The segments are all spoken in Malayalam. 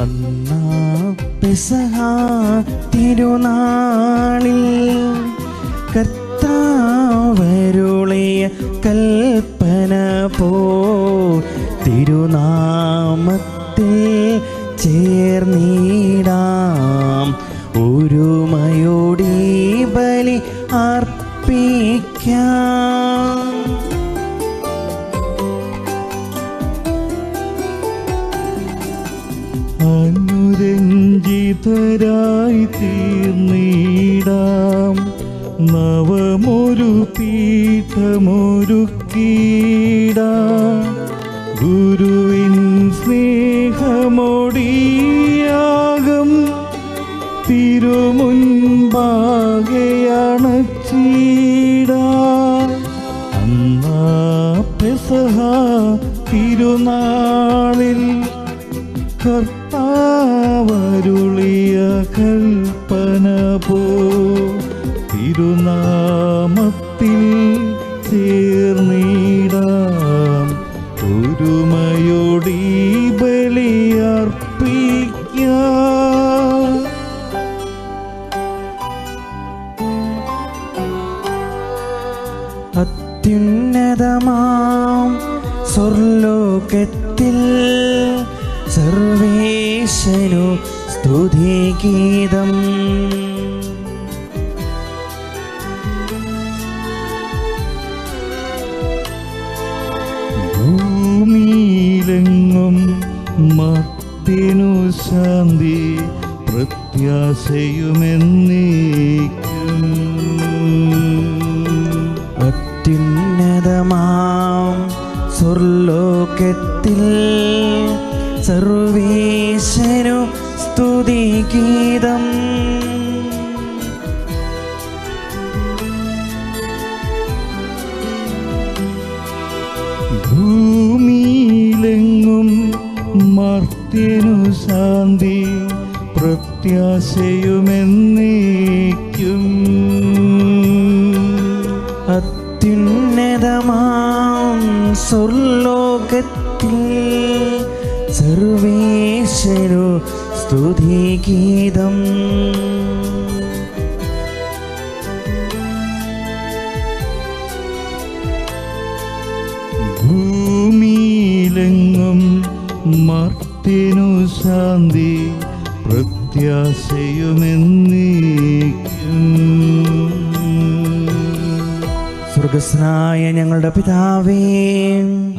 അന്നാ പെസഹ തിരുനാളിൽ കർത്താവരുളിയ കൽപ്പന പോ തിരുനാമത്തിൽ ചേർന്നിടാം. ഒരുമയോടി ബലി അർപ്പിക്കാം. അനുരഞ്ജിതരായി തീർന്നിടാം. നവമൊരു പീഠമൊരുക്കിടാം. ഗുരുവിൻ സ്നേഹമോടിയാകും തിരുമുൻപാകെയണച്ചിടാം. അന്നാ പെസഹ തിരുനാളിൽ കർത്താവരുളിയ കൽപ്പന പോ തിരുനാമത്തിൽ ചേർന്നിടാം. ഒരുമയോടി ബലിയർപ്പിക്കാം. അത്യുന്നതമാം സ്വർലോകത്തിൽ സർവേശനു സ്തുതിഗീതം. ഭൂമിയിലെങ്ങും മർത്യനു ശാന്തി പ്രത്യാശയുമെന്നേക്കും. അത്യുന്നതമാം സ്വർലോകത്തിൽ സർവേശനു സ്തുതിഗീതം. ഭൂമിയിലെങ്ങും മർത്യനു ശാന്തി പ്രത്യാശയുമെന്നേക്കും. അത്യുന്നതമാം സ്വർലോകത്തിൽ സർവേശനു സ്തുതിഗീതം. ഭൂമിയിലെങ്ങും മർത്യനു ശാന്തി പ്രത്യാശയുമെന്നേക്കും. സ്വർഗ്ഗസ്ഥനായ ഞങ്ങളുടെ പിതാവേ,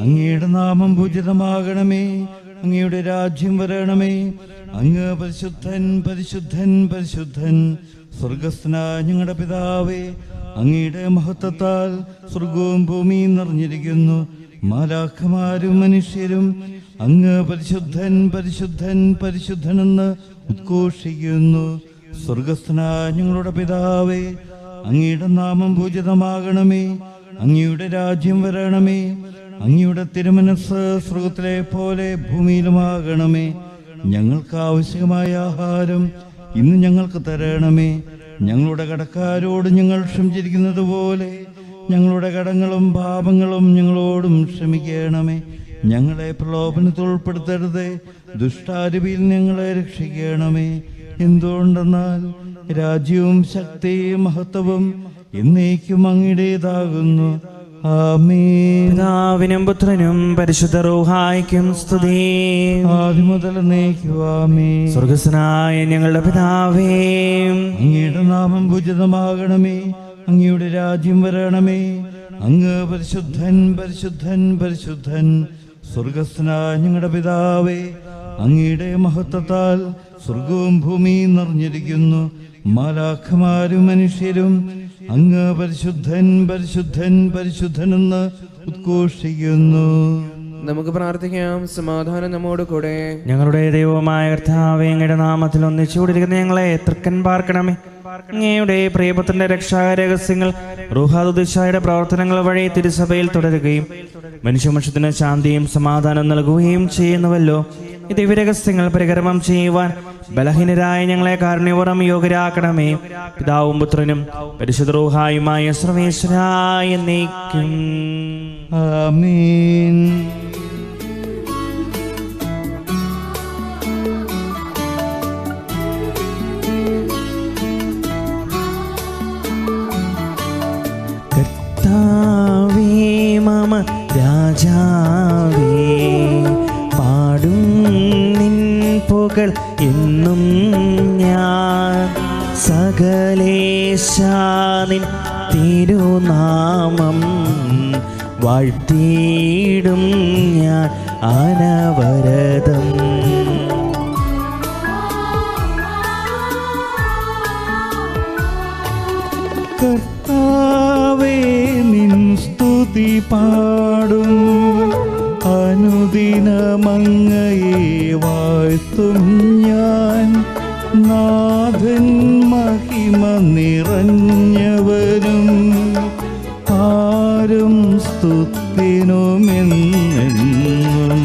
അങ്ങയുടെ നാമം പൂജിതമാകണമേ. അങ്ങയുടെ രാജ്യം വരണമേ. അങ്ങ് പരിശുദ്ധൻ പരിശുദ്ധൻ പരിശുദ്ധൻ. സ്വർഗ്ഗസ്ഥനായ ഞങ്ങളുടെ പിതാവേ, അങ്ങയുടെ മഹത്വത്താൽ സ്വർഗവും ഭൂമിയും നിറഞ്ഞിരിക്കുന്നു. മാലാഖമാരും മനുഷ്യരും അങ്ങ് പരിശുദ്ധൻ പരിശുദ്ധൻ പരിശുദ്ധനെന്ന് ഉദ്ഘോഷിക്കുന്നു. സ്വർഗ്ഗസ്ഥനായ ഞങ്ങളുടെ പിതാവേ, അങ്ങയുടെ നാമം പൂജിതമാകണമേ. അങ്ങയുടെ രാജ്യം വരണമേ. അങ്ങയുടെ തിരുമനസ്സ് സ്വർഗ്ഗത്തിലെ പോലെ ഭൂമിയിലുമാകണമേ. ഞങ്ങൾക്ക് ആവശ്യമായ ആഹാരം ഇന്ന് ഞങ്ങൾക്ക് തരണമേ. ഞങ്ങളുടെ കടക്കാരോട് ഞങ്ങൾ ക്ഷമിച്ചിരിക്കുന്നത് പോലെ ഞങ്ങളുടെ കടങ്ങളും പാപങ്ങളും ഞങ്ങളോടും ക്ഷമിക്കണമേ. ഞങ്ങളെ പ്രലോഭനത്തിൽ ഉൾപ്പെടുത്തരുതേ, ദുഷ്ടാരൂപിയിൽ ഞങ്ങളെ രക്ഷിക്കണമേ. എന്തുകൊണ്ടെന്നാൽ രാജ്യവും ശക്തിയും മഹത്വവും എന്നേക്കും അങ്ങയുടേതാകുന്നു. ആമേൻ. പിതാവിനും പുത്രനും പരിശുദ്ധ റൂഹായ്ക്കും സ്തുതി. ആദ്യം മുതൽ എന്നേക്കും ആമേൻ. സ്വർഗ്ഗസ്ഥനായ ഞങ്ങളുടെ പിതാവേ, അങ്ങയുടെ നാമം പൂജിതമാകണമേ. അങ്ങയുടെ രാജ്യം വരണമേ. അങ്ങ് പരിശുദ്ധൻ പരിശുദ്ധൻ പരിശുദ്ധൻ. സ്വർഗ്ഗസ്ഥനായ ഞങ്ങളുടെ പിതാവേ, അങ്ങയുടെ മഹത്വത്താൽ സ്വർഗവും ഭൂമിയും നിറഞ്ഞിരിക്കുന്നു. മാലാഖമാരും മനുഷ്യരും അങ്ങ് പരിശുദ്ധൻ പരിശുദ്ധൻ പരിശുദ്ധനെന്ന് ഉദ്ഘോഷിക്കുന്നു. നമുക്ക് പ്രാർത്ഥിക്കാം. സമാധാനം നമ്മോട് കൂടെ. ഞങ്ങളുടെ ദൈവമായ കർത്താവേ, അങ്ങയുടെ നാമത്തിൽ ഒന്നിച്ചുകൂടിയിരിക്കുന്ന ഞങ്ങളെ തൃക്കൻ പാർക്കണമേ. അങ്ങയുടെ പ്രിയപുത്രന്റെ രക്ഷാരഹസ്യങ്ങൾ റൂഹാദുദിശായുടെ പ്രവർത്തനങ്ങൾ വഴി തിരുസഭയിൽ തുടരുകയും മനുഷ്യവംശത്തിന് ശാന്തിയും സമാധാനം നൽകുകയും ചെയ്യുന്നുവല്ലോ. ഈ ദിവ്യരഹസ്യങ്ങൾ പരികർമ്മം ചെയ്യുവാൻ ബലഹീനരായ ഞങ്ങളെ കാരുണ്യപൂർവ്വം യോഗ്യരാക്കണമേ. പിതാവും പുത്രനും പരിശുദ്ധ റൂഹായുമായ സർവേശ്വരായ എന്നേക്കും ആമേൻ. വാക്കുകൾ എന്നും ഞാൻ സകലേശാനിൻ തിരുനാമം വാഴ്ത്തിയിടും ഞാൻ അനവരതം. കർത്താവേ നിൻ സ്തുതി പാടും, അനുദിനമങ്ങയെ വാഴ്ത്തും ഞാൻ. നാഥൻ മഹിമ നിറഞ്ഞവനും ആരും സ്തുതിനുമെന്നെന്നും.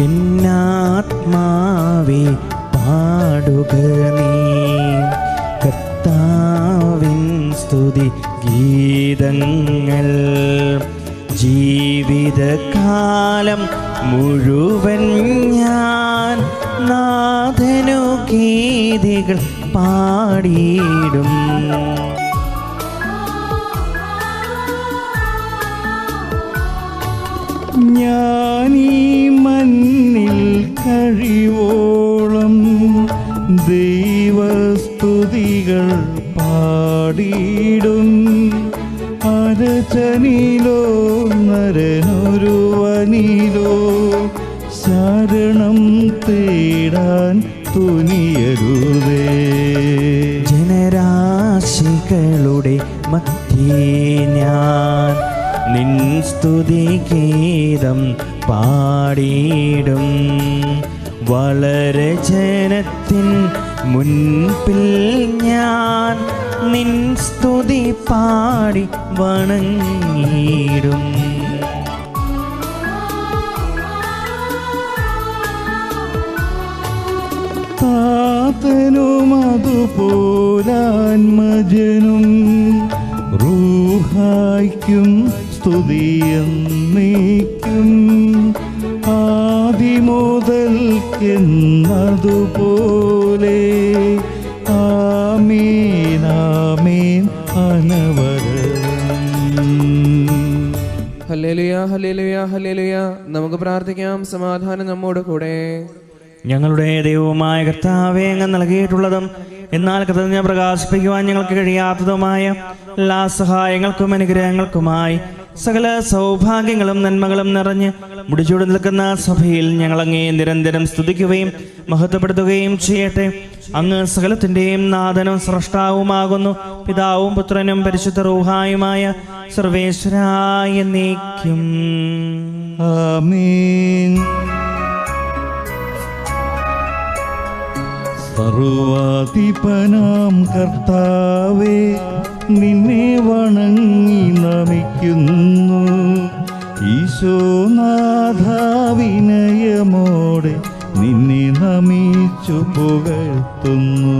എന്നാത്മാവേ പാടുക നീ കർത്താവിൻ സ്തുതി ഗീതങ്ങൾ. ജീവിതകാലം മുഴുവൻ ഞാൻ നാഥനു ഗീതികൾ പാടിയിടും. ഞാനീ മണ്ണിൽ കഴിവോളം ദൈവസ്തുതികൾ പാടിയിടും. അരചനിലോ നരനൊരുവനിലോ ശരണം തേടാൻ തുനിയരുതേ. ജനരാശികളുടെ മധ്യേ ഞാൻ നിൻ സ്തുതിഗീതം പാടിയിടും. വളരെ ജനത്തിൻ മുൻപിൽ ഞാൻ നിൻ സ്തുതി പാടി വണങ്ങിയിടും. താതനും അതുപോലാത്മജനും റൂഹായ്ക്കും സ്തുതിയെന്നേക്കും. ആദിമുതൽക്കെന്നതുപോലെ ആമേൻ ആമേൻ അനവരതം. ഹല്ലേലൂയ, ഹല്ലേലൂയ, ഹല്ലേലൂയ. നമുക്ക് പ്രാർത്ഥിക്കാം. സമാധാനം നമ്മോട് കൂടെ. ഞങ്ങളുടെ ദൈവവുമായ കർത്താവേ, അങ്ങ് നൽകിയിട്ടുള്ളതും എന്നാൽ കൃതജ്ഞത പ്രകാശിപ്പിക്കുവാൻ ഞങ്ങൾക്ക് കഴിയാത്തതുമായ എല്ലാ സഹായങ്ങൾക്കും അനുഗ്രഹങ്ങൾക്കുമായി സകല സൗഭാഗ്യങ്ങളും നന്മകളും നിറഞ്ഞ് മുടിച്ചൂടി നിൽക്കുന്ന സഭയിൽ ഞങ്ങൾ അങ്ങേ നിരന്തരം സ്തുതിക്കുകയും മഹത്വപ്പെടുത്തുകയും ചെയ്യട്ടെ. അങ്ങ് സകലത്തിൻ്റെയും നാഥനും സ്രഷ്ടാവുമാകുന്നു. പിതാവും പുത്രനും പരിശുദ്ധ റൂഹായുമായ സർവേശ്വരായ എന്നേക്കും ആമേൻ. സർവാധിപനാം കർത്താവേ, നിന്നെ വണങ്ങി നമിക്കുന്നു. ഈശോനാഥ വിനയമോടെ നിന്നെ നമിച്ചു പുകഴ്ത്തുന്നു.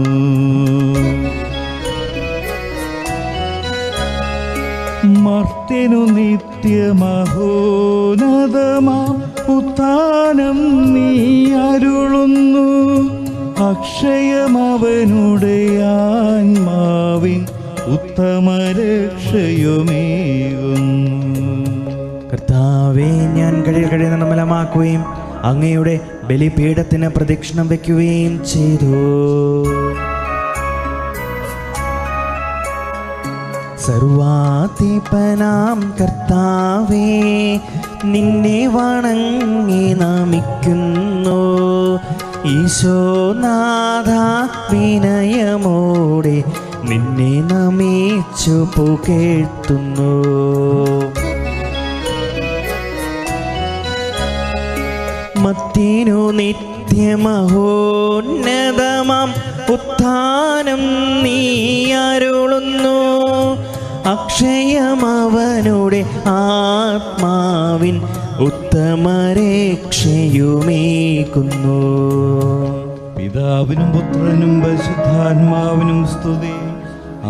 മർത്യനു നിത്യമഹോന്നതമാം ഉത്ഥാനം നീ അരുളുന്നു. അക്ഷയമവനുടെ ആത്മാവിൻ ഉത്തമരക്ഷയുമേകുന്നു. കർത്താവേ, ഞാൻ കഴിയുന്ന നിർമ്മലമാക്കുകയും അങ്ങയുടെ ബലിപീഠത്തിന് പ്രദക്ഷിണം വയ്ക്കുകയും ചെയ്തു. സർവാധിപനാം കർത്താവേ, നിന്നെ വണങ്ങി നമിക്കുന്നു. ഈശോനാഥ വിനയമോടെ നിന്നെ നമിച്ചു പുകഴ്ത്തുന്നു. മത്തിനു നിത്യമഹോന്നതമാം ഉത്ഥാനം നീ അരുളുന്നു. അക്ഷയമവനുടെ ആത്മാവിൻ ഉത്തമരക്ഷയുമേകുന്നു. പിതാവിനും പുത്രനും പരിശുദ്ധാത്മാവിനും സ്തുതി,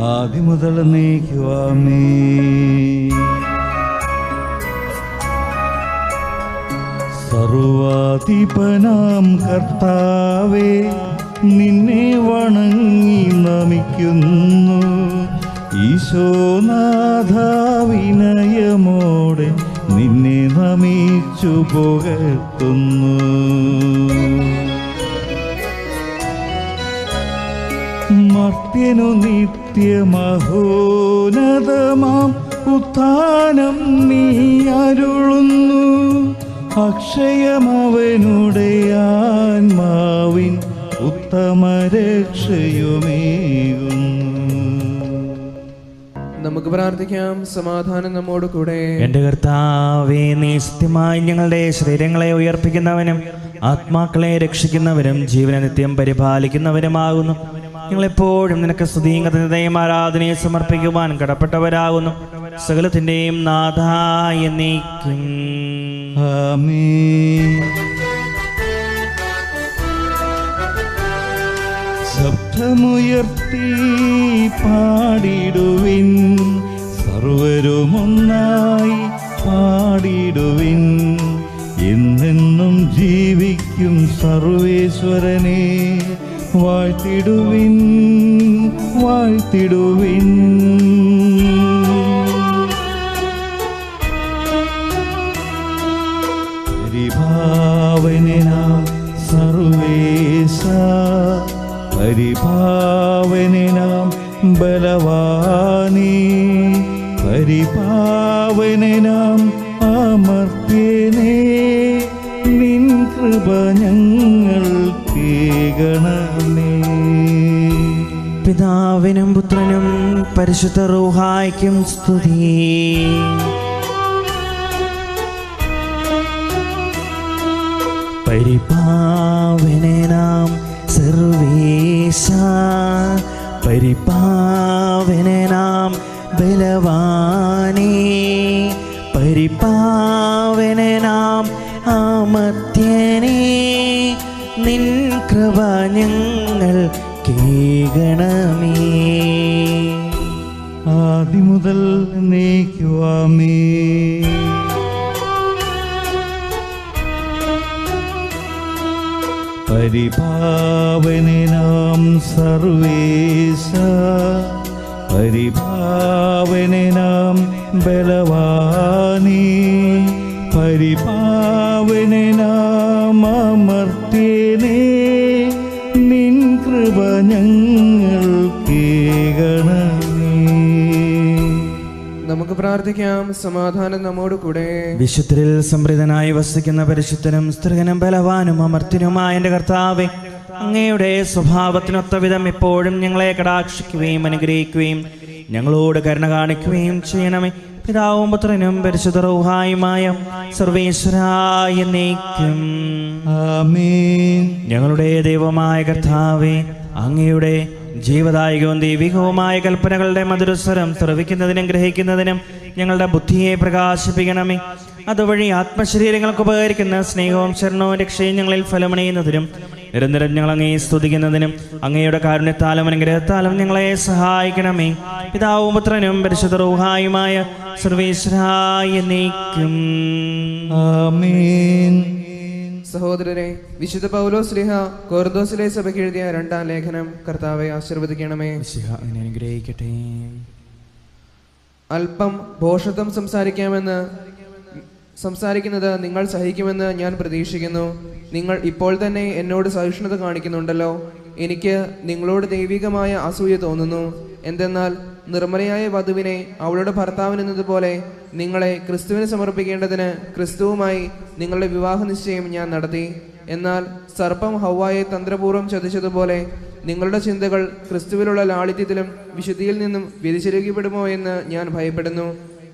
ആദിമുതൽ എന്നേക്കുമാമേൻ. സർവാധിപനാം കർത്താവേ, നിന്നെ വണങ്ങി നമിക്കുന്നു. ഈശോനാഥ വിനയമോടെ നിന്നെ നമിച്ചു പുകഴ്ത്തുന്നു. മർത്യനു നിത്യമഹോന്നതമാം ഉത്ഥാനം നീ അരുളുന്നു. അക്ഷയമവനുടെ ആത്മാവിൻ ഉത്തമരക്ഷയുമേകുന്നു. നമുക്ക് പ്രാർത്ഥിക്കാം. സമാധാനം നമ്മോട് കൂടെ. എന്റെ കർത്താവേ, നീ സത്യമായി ഞങ്ങളുടെ ശരീരങ്ങളെ ഉയർപ്പിക്കുന്നവനും ആത്മാക്കളെ രക്ഷിക്കുന്നവനും ജീവനെ നിത്യം പരിപാലിക്കുന്നവനുമാകുന്നു. ഞങ്ങളെപ്പോഴും നിനക്ക് സ്തുതിയും ആരാധനയെ സമർപ്പിക്കുവാൻ കടപ്പെട്ടവരാകുന്നു. സകലത്തിന്റെയും നാഥായ നീക്കും. ആമേൻ. ശബ്ദമുയർത്തി പാടിടുവിൻ, സർവരുമൊന്നായി പാടിടുവിൻ. എന്നെന്നും ജീവിക്കും സർവേശ്വരനെ വാഴ്ത്തിടുവിൻ, വാഴ്ത്തിടുവിൻ. പരിഭാവനാം സർവേശ, പരിഭാവനാം ബലവാനേ, പരിഭാവനാം അമർത്യനേ, നിൻ കൃപ ഞങ്ങൾക്കേകണമേ. പിതാവിനും പുത്രനും പരിശുദ്ധ റൂഹായ്ക്കും സ്തുതി. പരിപാവനാം സർവേശ, പരിപാവനാം ബലവാനേ, പരിപാവനാം അമർത്യനേ, നിൻ കൃപ ഞങ്ങൾ കേകണമേ. ആദിമുതൽ എന്നേക്കുവാമേ. പരിപാവനാം സർവേശ, പരിപാവനാം ബലവാനേ, പരിപാവനാം അമർത്യനേ, നിൻ കൃപ ഞങ്ങൾക്കേകണമേ. നമുക്ക് പ്രാർത്ഥിക്കാം. സമാധാനം നമ്മോട് കൂടെ. വിശുദ്ധരിൽ സംപ്രീതനായി വസിക്കുന്ന പരിശുദ്ധനും സ്ത്രീകനും ബലവാനും അമർത്യനുമായ എൻ്റെ കർത്താവേ, അങ്ങയുടെ സ്വഭാവത്തിനൊത്ത വിധം എപ്പോഴും ഞങ്ങളെ കടാക്ഷിക്കുകയും അനുഗ്രഹിക്കുകയും ഞങ്ങളോട് കരുണ കാണിക്കുകയും ചെയ്യണമേ. പിതാവും പുത്രനും പരിശുദ്ധ റൂഹായുമായ സർവേശ്വരായ എന്നേക്കും. ആമേൻ. ഞങ്ങളുടെ ദൈവമായ കർത്താവേ, അങ്ങയുടെ ജീവദായകവും ദൈവികവുമായ കൽപ്പനകളുടെ മധുരസ്വരം ശ്രവിക്കുന്നതിനും ഗ്രഹിക്കുന്നതിനും ഞങ്ങളുടെ ബുദ്ധിയെ പ്രകാശിപ്പിക്കണമേ. അതുവഴി ആത്മശരീരങ്ങൾക്ക് ഉപകരിക്കുന്ന സ്നേഹവും ശരണവും രക്ഷയും ഞങ്ങളിൽ ഫലമണിയുന്നതിനും നിരന്തരം ഞങ്ങൾ അങ്ങയെ സ്തുതിക്കുന്നതിനും അങ്ങയുടെ കാരുണ്യത്താലും അനുഗ്രഹത്താലും ഞങ്ങളെ സഹായിക്കണമേ. പിതാവും പുത്രനും പരിശുദ്ധ റൂഹായുമായ സർവേശ്വരായ എന്നേക്കും. ആമേൻ. സഹോദരരെ, വിശുദ്ധ പൗലോസ് ശ്ലീഹ കൊർദോസിലെ സഭയ്ക്ക് എഴുതിയ 2-ാം ലേഖനം കർത്താവെ ആശീർവദിക്കണമേ. അനുഗ്രഹിക്കട്ടെ. അല്പം ഭോഷത്വം സംസാരിക്കുന്നത് നിങ്ങൾ സഹിക്കുമെന്ന് ഞാൻ പ്രതീക്ഷിക്കുന്നു. നിങ്ങൾ ഇപ്പോൾ തന്നെ എന്നോട് സഹിഷ്ണുത കാണിക്കുന്നുണ്ടല്ലോ. എനിക്ക് നിങ്ങളോട് ദൈവികമായ അസൂയ തോന്നുന്നു. എന്തെന്നാൽ നിർമ്മലയായ വധുവിനെ അവളുടെ ഭർത്താവിനെന്നതുപോലെ നിങ്ങളെ ക്രിസ്തുവിന് സമർപ്പിക്കേണ്ടതിന് ക്രിസ്തുവുമായി നിങ്ങളുടെ വിവാഹ നിശ്ചയം ഞാൻ നടത്തി. എന്നാൽ സർപ്പം ഹവ്വായെ തന്ത്രപൂർവ്വം ചതിച്ചതുപോലെ നിങ്ങളുടെ ചിന്തകൾ ക്രിസ്തുവിലുള്ള ലാളിത്യത്തിലും വിശുദ്ധിയിൽ നിന്നും വ്യതിചലിക്കപ്പെടുമോ എന്ന് ഞാൻ ഭയപ്പെടുന്നു.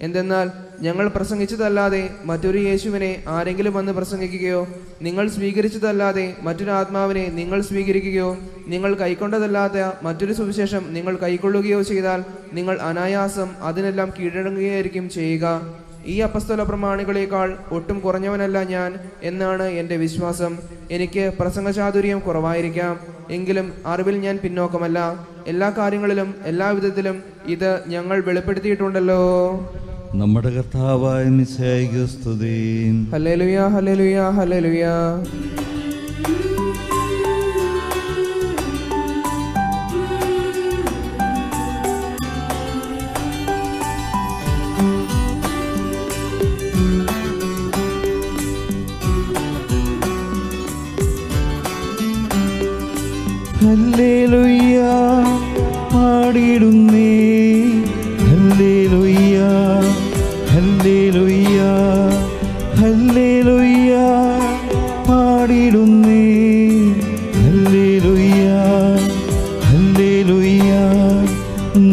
എന്തെന്നാൽ ഞങ്ങൾ പ്രസംഗിച്ചതല്ലാതെ മറ്റൊരു യേശുവിനെ ആരെങ്കിലും വന്ന് പ്രസംഗിക്കുകയോ നിങ്ങൾ സ്വീകരിച്ചതല്ലാതെ മറ്റൊരു ആത്മാവിനെ നിങ്ങൾ സ്വീകരിക്കുകയോ നിങ്ങൾ കൈക്കൊണ്ടതല്ലാത്ത മറ്റൊരു സുവിശേഷം നിങ്ങൾ കൈക്കൊള്ളുകയോ ചെയ്താൽ നിങ്ങൾ അനായാസം അതിനെല്ലാം കീഴടങ്ങുകയായിരിക്കും ചെയ്യുക. ഈ അപ്പസ്തല പ്രമാണികളെക്കാൾ ഒട്ടും കുറഞ്ഞവനല്ല ഞാൻ എന്നാണ് എൻ്റെ വിശ്വാസം. എനിക്ക് പ്രസംഗചാതുര്യം കുറവായിരിക്കാം, എങ്കിലും അറിവിൽ ഞാൻ പിന്നോക്കമല്ല. എല്ലാ കാര്യങ്ങളിലും എല്ലാവിധത്തിലും ഇത് ഞങ്ങൾ വെളിപ്പെടുത്തിയിട്ടുണ്ടല്ലോ. നമ്മുടെ കർത്താവായ മിശിഹായ്ക്ക് സ്തുതി. ഹല്ലേലൂയ, ഹല്ലേലൂയ, ഹല്ലേലൂയ. ഹല്ലേലൂയ, പാടിടുന്നേ ഹല്ലേലൂയ ഹല്ലേലൂയ ഹല്ലേലൂയ പാടിടുന്നേ ഹല്ലേലൂയ ഹല്ലേലൂയ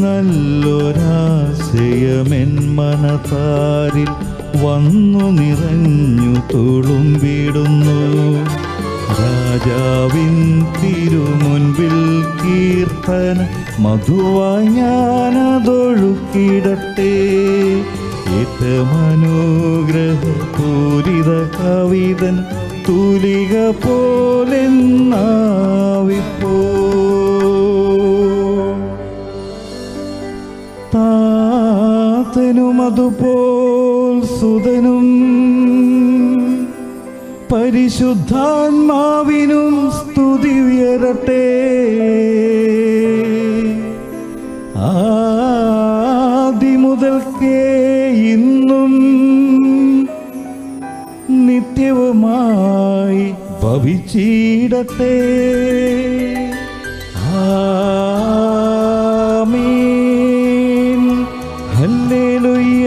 നല്ലൊരാശയമെൻ മനതാരിൽ വന്നു നിറഞ്ഞു തുളുമ്പിടുന്നു രാജാവിൻ തിരുമുൻപിൽ കീർത്തന മധുവായി ഞാനതൊഴുക്കിടട്ടെ ഏറ്റമനുഗ്രഹപൂരിത കവിതൻ തൂലിക പോലെന്നാവിപ്പോ താതനും അതുപോൽ സുതനും പരിശുദ്ധാത്മാവിനും സ്തുതി ഉയരട്ടെ ആദിമുതൽക്കേ ഇന്നും നിത്യവുമായി ഭവിച്ചിടട്ടെ ആമീൻ ഹല്ലേലൂയ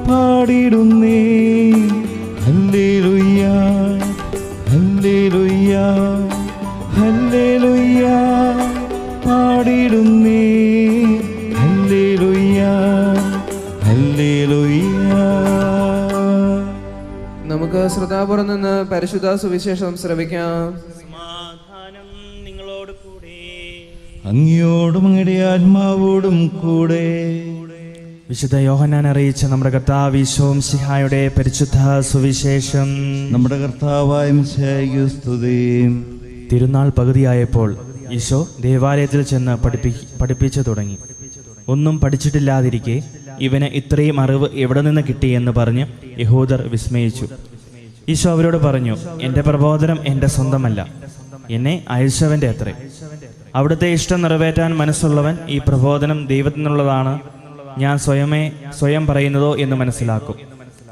പാടിടുന്നേ ഹല്ലേലൂയ ഹല്ലേലൂയ ഹല്ലേലൂയ പാടിടുന്നേ ഹല്ലേലൂയ ഹല്ലേലൂയ. നമുക്ക് ശ്രദ്ധാപൂർവം നിന്ന് പരിശുദ്ധ സുവിശേഷം ശ്രവിക്കാം. സമാധാനം നിങ്ങളോട് കൂടെ. അങ്ങയോടും അങ്ങയുടെ ആത്മാവോടും കൂടെ. വിശുദ്ധ യോഹന്നാൻ അറിയിച്ച നമ്മുടെ കർത്താവ് ഈശോ മിശിഹായുടെ പരിശുദ്ധ സുവിശേഷം. നമ്മുടെ കർത്താവായ മിശിഹായ്ക്ക് സ്തുതി. തിരുനാൾ പകുതിയായപ്പോൾ ഈശോ ദേവാലയത്തിൽ ചെന്ന് പഠിപ്പിച്ചു തുടങ്ങി. ഒന്നും പഠിച്ചിട്ടില്ലാതിരിക്കെ ഇവന് ഇത്രയും അറിവ് എവിടെ നിന്ന് കിട്ടിയെന്ന് പറഞ്ഞ് യഹൂദർ വിസ്മയിച്ചു. ഈശോ അവരോട് പറഞ്ഞു, എൻ്റെ പ്രബോധനം എൻ്റെ സ്വന്തമല്ല, എന്നെ അയച്ചവൻ്റെ അത്രേ. അവിടുത്തെ ഇഷ്ടം നിറവേറ്റാൻ മനസ്സുള്ളവൻ ഈ പ്രബോധനം ദൈവത്തിൽ നിന്നുള്ളതാണ്, ഞാൻ സ്വയം പറയുന്നതോ എന്ന് മനസ്സിലാക്കും.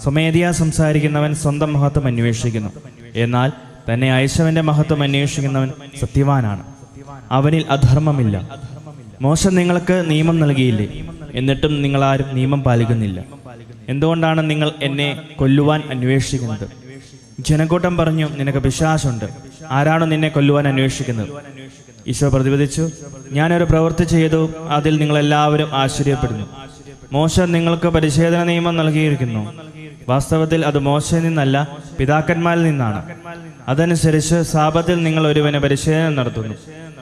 സ്വമേധയാ സംസാരിക്കുന്നവൻ സ്വന്തം മഹത്വം അന്വേഷിക്കുന്നു, എന്നാൽ തന്നെ അയച്ചവന്റെ മഹത്വം അന്വേഷിക്കുന്നവൻ സത്യവാനാണ്, അവനിൽ അധർമ്മമില്ല. മോശ നിങ്ങൾക്ക് നിയമം നൽകിയില്ലേ? എന്നിട്ടും നിങ്ങളാരും നിയമം പാലിക്കുന്നില്ല. എന്തുകൊണ്ടാണ് നിങ്ങൾ എന്നെ കൊല്ലുവാൻ അന്വേഷിക്കുന്നത്? ജനക്കൂട്ടം പറഞ്ഞു, നിനക്ക് പിശാചുണ്ട്, ആരാണോ നിന്നെ കൊല്ലുവാൻ അന്വേഷിക്കുന്നത്? ഈശോ പ്രതിവദിച്ചു, ഞാനൊരു പ്രവൃത്തി ചെയ്തു, അതിൽ നിങ്ങളെല്ലാവരും ആശ്ചര്യപ്പെടുന്നു. മോശ നിങ്ങൾക്ക് പരിച്ഛേദന നിയമം നൽകിയിരിക്കുന്നു. വാസ്തവത്തിൽ അത് മോശയിൽ നിന്നല്ല, പിതാക്കന്മാരിൽ നിന്നാണ്. അതനുസരിച്ച് സാബത്തിൽ നിങ്ങൾ ഒരുവന് പരിച്ഛേദന നടത്തുന്നു.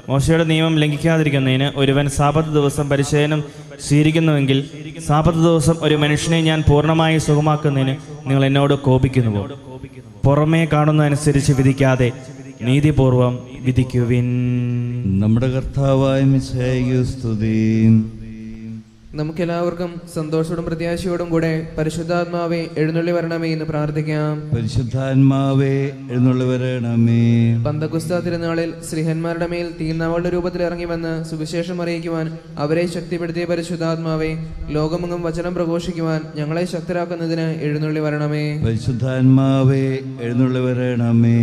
മോശയുടെ നിയമം ലംഘിക്കാതിരിക്കുന്നതിന് ഒരുവൻ സാബത്ത് ദിവസം പരിച്ഛേദനം സ്വീകരിക്കുന്നുവെങ്കിൽ സാബത്ത് ദിവസം ഒരു മനുഷ്യനെ ഞാൻ പൂർണ്ണമായി സുഖമാക്കുന്നതിന് നിങ്ങൾ എന്നോട് കോപിക്കുന്നുവോ? പുറമേ കാണുന്നതനുസരിച്ച് വിധിക്കാതെ നീതിപൂർവം വിധിക്കുവിൻ. നമ്മുടെ കർത്താവായ മിശിഹായ്ക്ക് സ്തുതി. നമുക്കെല്ലാവർക്കും സന്തോഷത്തോടും പ്രത്യാശയോടും കൂടെ പരിശുദ്ധാത്മാവെ എഴുന്നള്ളി വരണമേ എന്ന് പ്രാർത്ഥിക്കാം. പരിശുദ്ധാത്മാവേ എഴുന്നള്ളി വരണമേ. പന്തക്കുസ്ത തിരുനാളിൽ ശ്രീഹന്മാരുടെ മേൽ തീർന്നാവളുടെ രൂപത്തിൽ ഇറങ്ങി വന്ന് സുവിശേഷം അറിയിക്കുവാൻ അവരെ ശക്തിപ്പെടുത്തിയ പരിശുദ്ധാത്മാവെ, ലോകമെങ്ങും വചനം പ്രഘോഷിക്കുവാൻ ഞങ്ങളെ ശക്തരാക്കുന്നതിന് എഴുന്നള്ളി വരണമേ. പരിശുദ്ധാത്മാവേ എഴുന്നള്ളി വരണമേ.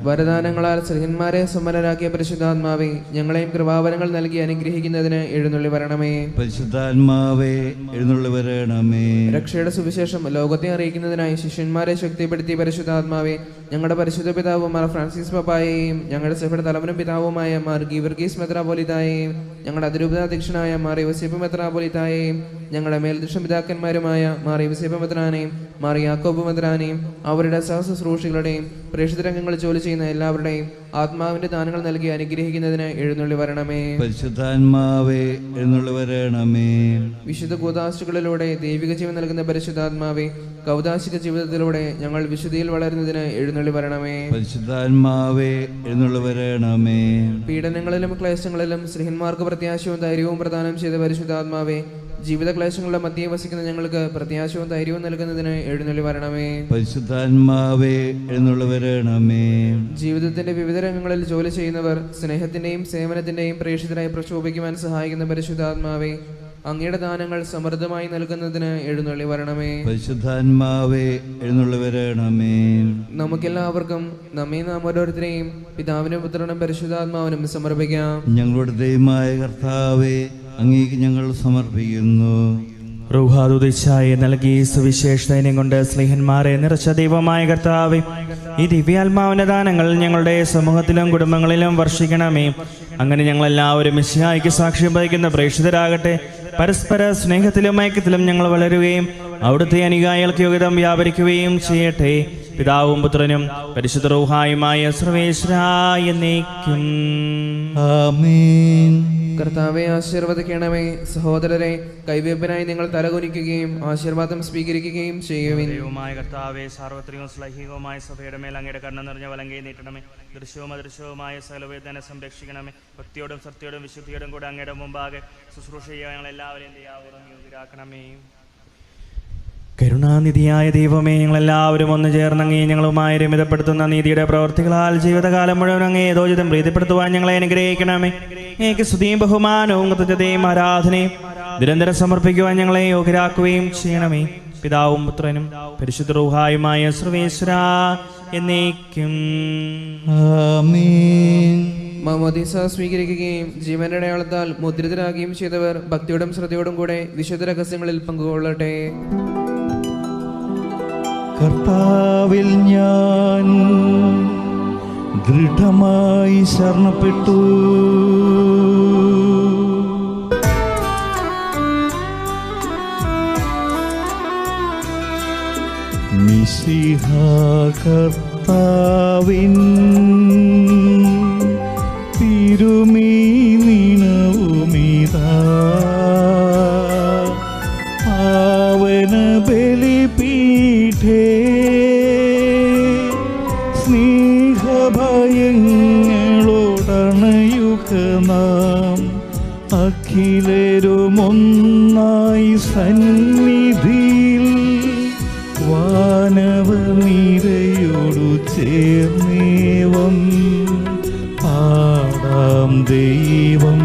വരദാനങ്ങളാൽ ശ്രീഹന്മാരെ സമ്പന്നരാക്കിയ പരിശുദ്ധാത്മാവെ, ഞങ്ങളെയും കൃപാവരങ്ങൾ നൽകി അനുഗ്രഹിക്കുന്നതിന് എഴുന്നള്ളി വരണമേ. പരിശുദ്ധാത്മാവേ എഴുന്നള്ളി വരണമേ. രക്ഷയുടെ സുവിശേഷം ലോകത്തെ അറിയിക്കുന്നതിനായി ശിഷ്യന്മാരെ ശക്തിപ്പെടുത്തിയ പരിശുദ്ധാത്മാവെ, ഞങ്ങളുടെ പരിശുദ്ധ പിതാവും മാർ ഫ്രാൻസിസ് പപ്പായെയും ഞങ്ങളുടെ സഭയുടെ തലവനും പിതാവുമായ മാർ ഗീവർഗീസ് മെത്രാപോലിത്തായെയും ഞങ്ങളുടെ അതിരൂപതാധ്യക്ഷനായ മാർ യോസേപ്പ് മെത്രാപോലിത്തായെയും ഞങ്ങളുടെ മേൽദൃഷ്ട പിതാക്കന്മാരുമായ മാർ യോസേപ്പ് മെത്രാനെയും മാർ യാക്കോബ് മെത്രാനെയും അവരുടെ സഹശുശ്രൂഷികളുടെയും പ്രേക്ഷിതരംഗങ്ങളിൽ ജോലി ചെയ്യുന്ന എല്ലാവരുടെയും ആത്മാവിന്റെ ദാനങ്ങൾ നൽകി അനുഗ്രഹിക്കുന്നതിന് എഴുന്നള്ളി വരണമേ. പരിശുദ്ധാത്മാവേ എഴുന്നള്ളി വരണമേ. വിശുദ്ധ കൂദാശകളിലൂടെ ദൈവിക ജീവൻ നൽകുന്ന പരിശുദ്ധാത്മാവെ, കൗദാശിക ജീവിതത്തിലൂടെ ഞങ്ങൾ വിശുദ്ധിയിൽ വളരുന്നതിന് എഴുന്നള്ളി വരണമേ. പരിശുദ്ധാത്മാവേ എഴുന്നള്ളി വരണമേ. പീഡനങ്ങളിലും ക്ലേശങ്ങളിലും സ്ത്രീഹന്മാർക്ക് പ്രത്യാശയും ധൈര്യവും പ്രദാനം ചെയ്ത പരിശുദ്ധാത്മാവെ, ജീവിത ക്ലേശങ്ങളുടെ മധ്യേ വസിക്കുന്ന ഞങ്ങൾക്ക് പ്രത്യാശയും ധൈര്യവും നൽകുന്നതിന് എഴുന്നള്ളി വരണമേ. പരിശുദ്ധാത്മാവേ എഴുന്നള്ളി വരണമേ. ജീവിതത്തിന്റെ വിവിധ രംഗങ്ങളിൽ ജോലി ചെയ്യുന്നവർ സ്നേഹത്തിന്റെയും സേവനത്തിന്റെയും പ്രേക്ഷിതരായി പ്രക്ഷോഭിക്കുവാൻ സഹായിക്കുന്ന പരിശുദ്ധാത്മാവെ, അങ്ങയുടെ ദാനങ്ങൾ സമൃദ്ധമായി നൽകുന്നതിന് എഴുന്നള്ളി വരണമേ. പരിശുദ്ധാത്മാവേ എഴുന്നള്ളി വരണമേ. നമുക്കെല്ലാവർക്കും നമ്മെ നാം ഓരോരുത്തരെയും പിതാവിനും പുത്രനും പരിശുദ്ധാത്മാവിനും സമർപ്പിക്കാം. ഞങ്ങളുടെ ദൈവമായ കർത്താവേ, അങ്ങേക്ക് ഞങ്ങൾ സമർപ്പിക്കുന്നു. റൂഹാദുദിശായി നൽകി സുവിശേഷ ദൈന്യം കൊണ്ട് സ്നേഹന്മാരെ നിറച്ച ദൈവമായ കർത്താവേ, ഈ ദിവ്യാത്മാവിന്റെ ദാനങ്ങൾ ഞങ്ങളുടെ സമൂഹത്തിലും കുടുംബങ്ങളിലും വർഷിക്കണമേ. അങ്ങനെ ഞങ്ങളെല്ലാവരും മിശിഹായ്ക്ക് സാക്ഷ്യം വഹിക്കുന്ന പ്രേക്ഷിതരാകട്ടെ. പരസ്പര സ്നേഹത്തിലും ഐക്യത്തിലും ഞങ്ങൾ വളരുകയും അവിടുത്തെ അനുയായികൾക്ക് യോഗ്യത വ്യാപരിക്കുകയും ചെയ്യട്ടെ. പിതാവും പുത്രനും പരിശുദ്ധ റൂഹായുമായ സർവേശ്വരായ എന്നേക്കും ആമേൻ. കർത്താവെ ആശീർവദിക്കണമേ. സഹോദരരെ, കൈവെപ്പിനായി നിങ്ങൾ തലകുനിക്കുകയും ആശീർവാദം സ്വീകരിക്കുകയും ചെയ്യുവിൻ. ദൈവമായ കർത്താവേ, സാർവത്രികവും ശ്ലൈഹികവുമായ സഭയുടെ മേൽ അങ്ങയുടെ കരുണ നിറഞ്ഞ വലങ്കൈ നീട്ടണമേ. ദൃശ്യവും അദൃശ്യവുമായ സകലവേദന സംരക്ഷിക്കണമേ. ഭക്തിയോടും സത്യയോടും വിശുദ്ധിയോടും കൂടെ അങ്ങയുടെ മുമ്പാകെ ശുശ്രൂഷ ചെയ്യാൻ ഞങ്ങളെല്ലാവരെയും ദയാപൂർവ്വം യോഗ്യരാക്കണമേ. കരുണാനിധിയായ ദൈവമേ, ഞങ്ങളെല്ലാവരും ഒന്ന് ചേർന്നങ്ങേ ഞങ്ങളുമായി രമിതപ്പെടുത്തുന്ന നീതിയുടെ പ്രവർത്തികളാൽ ജീവിതകാലം മുഴുവൻ അങ്ങേ യഥോചിതം പ്രീതിപ്പെടുത്തുവാൻ ഞങ്ങളെ അനുഗ്രഹിക്കണമേ. എനിക്ക് സ്തുതിയും ബഹുമാനവും കൃതജ്ഞതയും ആരാധനയും നിരന്തരം സമർപ്പിക്കുവാൻ ഞങ്ങളെ യോഗ്യരാക്കുകയും ചെയ്യണമേ. പിതാവും പുത്രനും പരിശുദ്ധ റൂഹായുമായ സർവേശ്വരാ എന്നേക്കും ആമേൻ. മാമോദീസ സ്വീകരിക്കുകയും ജീവന്റെ അടയാളത്താൽ മുദ്രിതരാകുകയും ചെയ്തവർ ഭക്തിയോടും ശ്രദ്ധയോടും കൂടെ വിശുദ്ധ രഹസ്യങ്ങളിൽ പങ്കുകൊള്ളട്ടെ. കർത്താവിൽ ഞാൻ ദൃഢമായി ശരണപ്പെട്ടു. മിശിഹാ കർത്താവിൻ തിരുമേനിണവുമിതാ പാവന ബലിപീഠേ സ്നേഹഭയങ്ങളോടണയുക നാം അഖിലരുമൊന്നായി സന്നിധിയിൽ വാനവനിരയോടു ചേർന്നേവം പാടാം. ദൈവം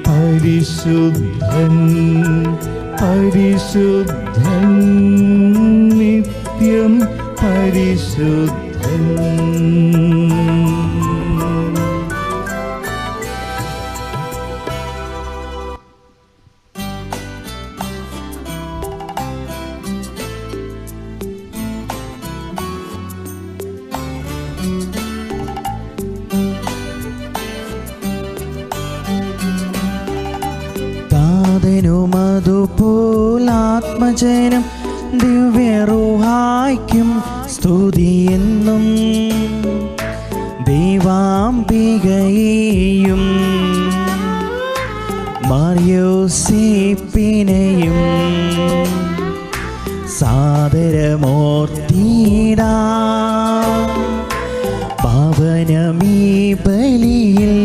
പരിശുദ്ധൻ പരിശുദ്ധൻ നിത്യം പരിശുദ്ധൻ. അതുപോലാത്മജനം ദിവ്യറൂഹായ്ക്കും സ്തുതിയെന്നും ദൈവാംബികയെയും മറിയോസേപ്പിനെയും സാദരമോർത്തിടാ പാവനമീ ബലിയിൽ.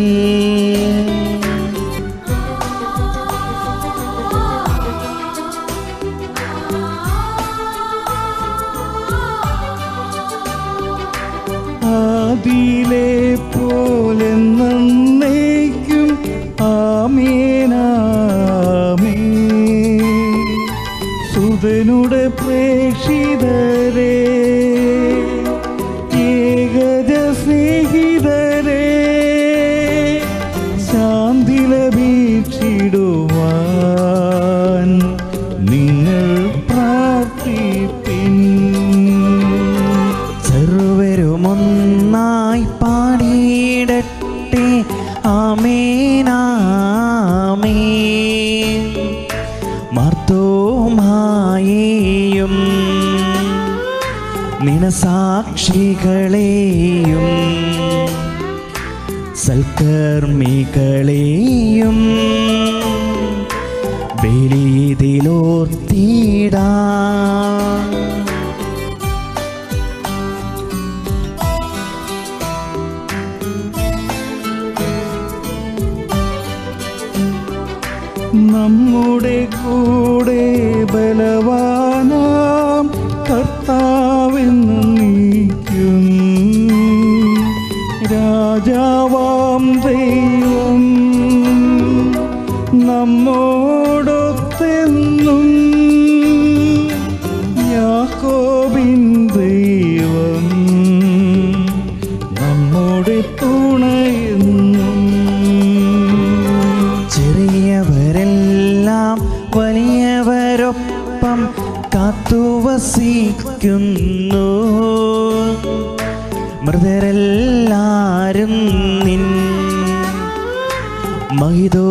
അതിലെ പോലെ നന്നേക്കും ആമേനാമേൻ. സുതനുടെ പ്രേക്ഷിതരേ, ഏകജ സ്നേഹിതരേ, ശാന്തി ലഭിച്ചിടുവാൻ നിങ്ങൾ പ്രാർത്ഥിപ്പിൻ. സർവരുമൊന്നായി പാടിയിടട്ടെ ആമേനാമേൻ. മർത്തോമായെയും നിനസാക്ഷികളെയും സൽക്കർമ്മികളെയും ബലിയിലോർത്തിടാ. നമ്മുടെ കൂടെ ബലവാനാം കർത്താവെന്ന് നീക്കും രാജാവാം ദൈവം നമ്മോടൊത്ത് വസിക്കുന്നു. മൃതരെല്ലാരും നിൻ മഹിതോത്ഥാനത്തിൽ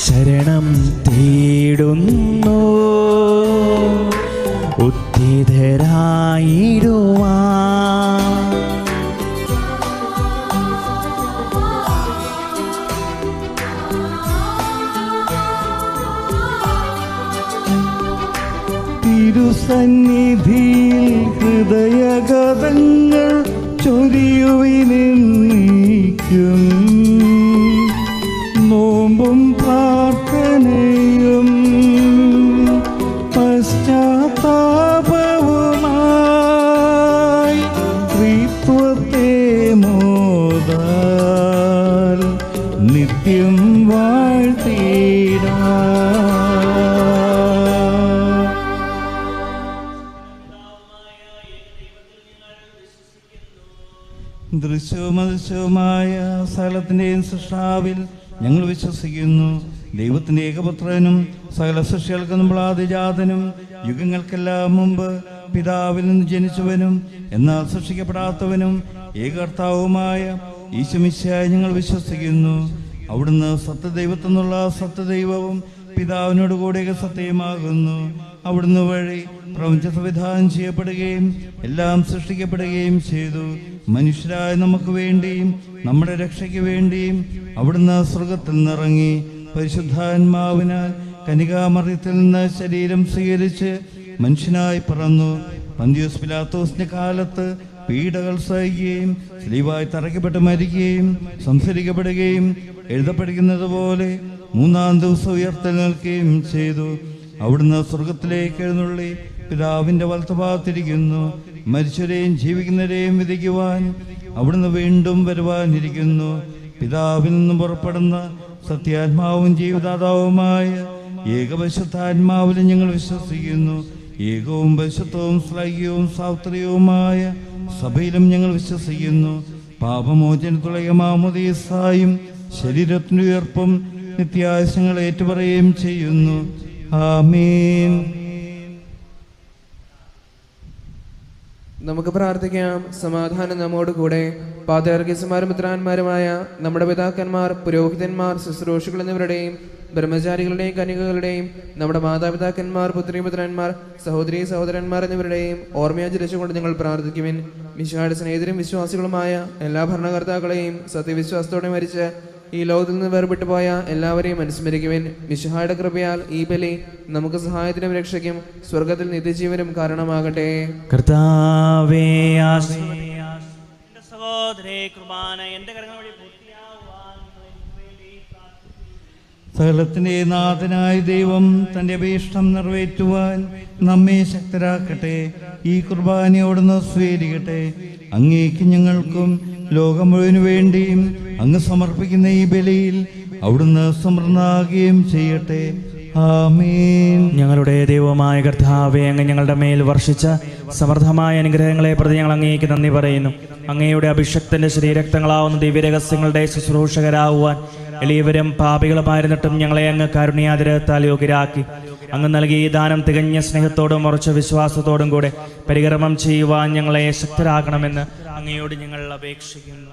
ശരണം തേടുന്നു. ഉദ്ധിതരായിടുവാൻ തിരുസന്നിധിയിൽ ഹൃദയഗതങ്ങൾ ചൊരിയുവിനെന്നേക്കും. നോമ്പും പ്രാർത്ഥനയും പശ്ചാത്താപവുമായി ത്രിത്വത്തെ മോദാൽ നിത്യം വാഴ്ത്തിടാം. ദൃശ്യവും അദൃശ്യവുമായ സകലത്തിൻ്റെയും സൃഷ്ടാവിൽ ഞങ്ങൾ വിശ്വസിക്കുന്നു. ദൈവത്തിൻ്റെ ഏകപുത്രനും സകല സൃഷ്ടികൾക്ക് മുമ്പ് ആദിജാതനും യുഗങ്ങൾക്കെല്ലാം മുമ്പ് പിതാവിൽ നിന്ന് ജനിച്ചവനും എന്നാൽ സൃഷ്ടിക്കപ്പെടാത്തവനും ഏകകർത്താവുമായ ഈശോമിശിഹായെ ഞങ്ങൾ വിശ്വസിക്കുന്നു. അവിടുന്ന് സത്യദൈവത്തിൽ നിന്നുള്ള സത്യദൈവവും പിതാവിനോട് കൂടെ സത്യമാകുന്നു. അവിടുന്ന് വഴി പ്രപഞ്ച സംവിധാനം ചെയ്യപ്പെടുകയും എല്ലാം സൃഷ്ടിക്കപ്പെടുകയും ചെയ്തു. മനുഷ്യരായ നമുക്ക് വേണ്ടിയും നമ്മുടെ രക്ഷയ്ക്ക് വേണ്ടിയും അവിടുന്ന് സ്വർഗത്തിൽ നിന്നിറങ്ങി പരിശുദ്ധാത്മാവിനാൽ കന്യകാമറിയത്തിൽ നിന്ന് ശരീരം സ്വീകരിച്ച് മനുഷ്യനായി പിറന്നു. പന്തിയോസ് പിലാത്തോസിന്റെ കാലത്ത് പീഡകൾ സഹിക്കുകയും സ്ലീവായി തറയ്ക്കപ്പെട്ട് മരിക്കുകയും സംസ്കരിക്കപ്പെടുകയും എഴുതപ്പെടുന്നത് പോലെ മൂന്നാം ദിവസം ഉയർത്തെഴുന്നേൽക്കുകയും ചെയ്തു. അവിടുന്ന് സ്വർഗത്തിലേക്ക് എഴുന്നള്ളി പിതാവിന്റെ വലത്തുഭാഗത്തിരിക്കുന്നു. മരിച്ചവരെയും ജീവിക്കുന്നവരെയും വിധിക്കുവാൻ അവിടുന്ന് വീണ്ടും വരുവാനിരിക്കുന്നു. പിതാവിൽ നിന്നും പുറപ്പെടുന്ന സത്യാത്മാവും ജീവിതാതാവുമായ ഏകപരിശുദ്ധാത്മാവിലും ഞങ്ങൾ വിശ്വസിക്കുന്നു. ഏകവും പരിശുദ്ധവും ശ്ലൈകവും സാത്രികവുമായ സഭയിലും ഞങ്ങൾ വിശ്വസിക്കുന്നു. പാപമോചനത്തുള്ള മാമോദീസായും ശരീരത്തിന്റെ ഉയർപ്പും നിത്യായുസ്സങ്ങൾ ഏറ്റുപറയുകയും ചെയ്യുന്നു. ആമേൻ. നമുക്ക് പ്രാർത്ഥിക്കാം. സമാധാനം നമ്മോട് കൂടെ. പാത്രിയാർക്കീസുമാരും പുത്രാന്മാരുമായ നമ്മുടെ പിതാക്കന്മാർ, പുരോഹിതന്മാർ, ശുശ്രൂഷകൾ എന്നിവരുടെയും ബ്രഹ്മചാരികളുടെയും കന്യകകളുടെയും നമ്മുടെ മാതാപിതാക്കന്മാർ, പുത്രിപുത്രന്മാർ, സഹോദരീ സഹോദരന്മാർ എന്നിവരുടെയും ഓർമ്മയാചരിച്ചുകൊണ്ട് ഞങ്ങൾ പ്രാർത്ഥിക്കുവിൻ. മിശിഹായുടെ സ്നേഹിതരും വിശ്വാസികളുമായ എല്ലാ ഭരണകർത്താക്കളെയും സത്യവിശ്വാസത്തോടെ മരിച്ച് ഈ ലോകത്തിൽ നിന്ന് വേർപെട്ടു പോയ എല്ലാവരെയും അനുസ്മരിക്കുവിൻ. മിശിഹായുടെ കൃപയാൽ ഈ ബലി നമുക്ക് സഹായത്തിനും രക്ഷയ്ക്കും സ്വർഗത്തിൽ നിത്യജീവനും കാരണമാകട്ടെ. കർത്താവേ, സഹോദരേ, കുർബാന എന്റെ കരങ്ങൾ വഴി പൂർത്തിയാവാൻ വേണ്ടി സകലത്തിൻ്റെ നാഥനായ ദൈവം തൻ്റെ അഭീഷ്ടം നിറവേറ്റുവാൻ നമ്മെ ശക്തരാക്കട്ടെ. ഈ കുർബാനയോടൊന്ന് സ്വീകരിക്കട്ടെ. അങ്ങേക്ക് ഞങ്ങൾക്കും ലോകം മുഴുവനു വേണ്ടിയും അങ്ങ് സമർപ്പിക്കുന്ന ഈ ബലിയിൽ അവിടുന്ന് സമൃദ്ധാകുകയും ചെയ്യട്ടെ. ആമേൻ. ഞങ്ങളുടെ ദൈവമായ കർത്താവേ, അങ്ങ് ഞങ്ങളുടെ മേൽ വർഷിച്ച സമൃദ്ധമായ അനുഗ്രഹങ്ങളെ പ്രതി ഞങ്ങൾ അങ്ങേക്ക് നന്ദി പറയുന്നു. അങ്ങയുടെ അഭിഷക്തന്റെ ശരീരക്തങ്ങളാവുന്ന ദിവ്യരഹസ്യങ്ങളുടെ ശുശ്രൂഷകരാകുവാൻ എളിയവരും പാപികളുമായിരുന്നിട്ടും ഞങ്ങളെ അങ്ങ് കാരുണ്യാതിരത്താൽ യോഗ്യരാക്കി. അങ്ങ് നൽകിയ ഈ ദാനം തികഞ്ഞ സ്നേഹത്തോടും ഉറച്ച വിശ്വാസത്തോടും കൂടെ പരികർമ്മം ചെയ്യുവാൻ ഞങ്ങളെ ശക്തരാക്കണമെന്ന് അങ്ങയോട് ഞങ്ങൾ അപേക്ഷിക്കുന്നു.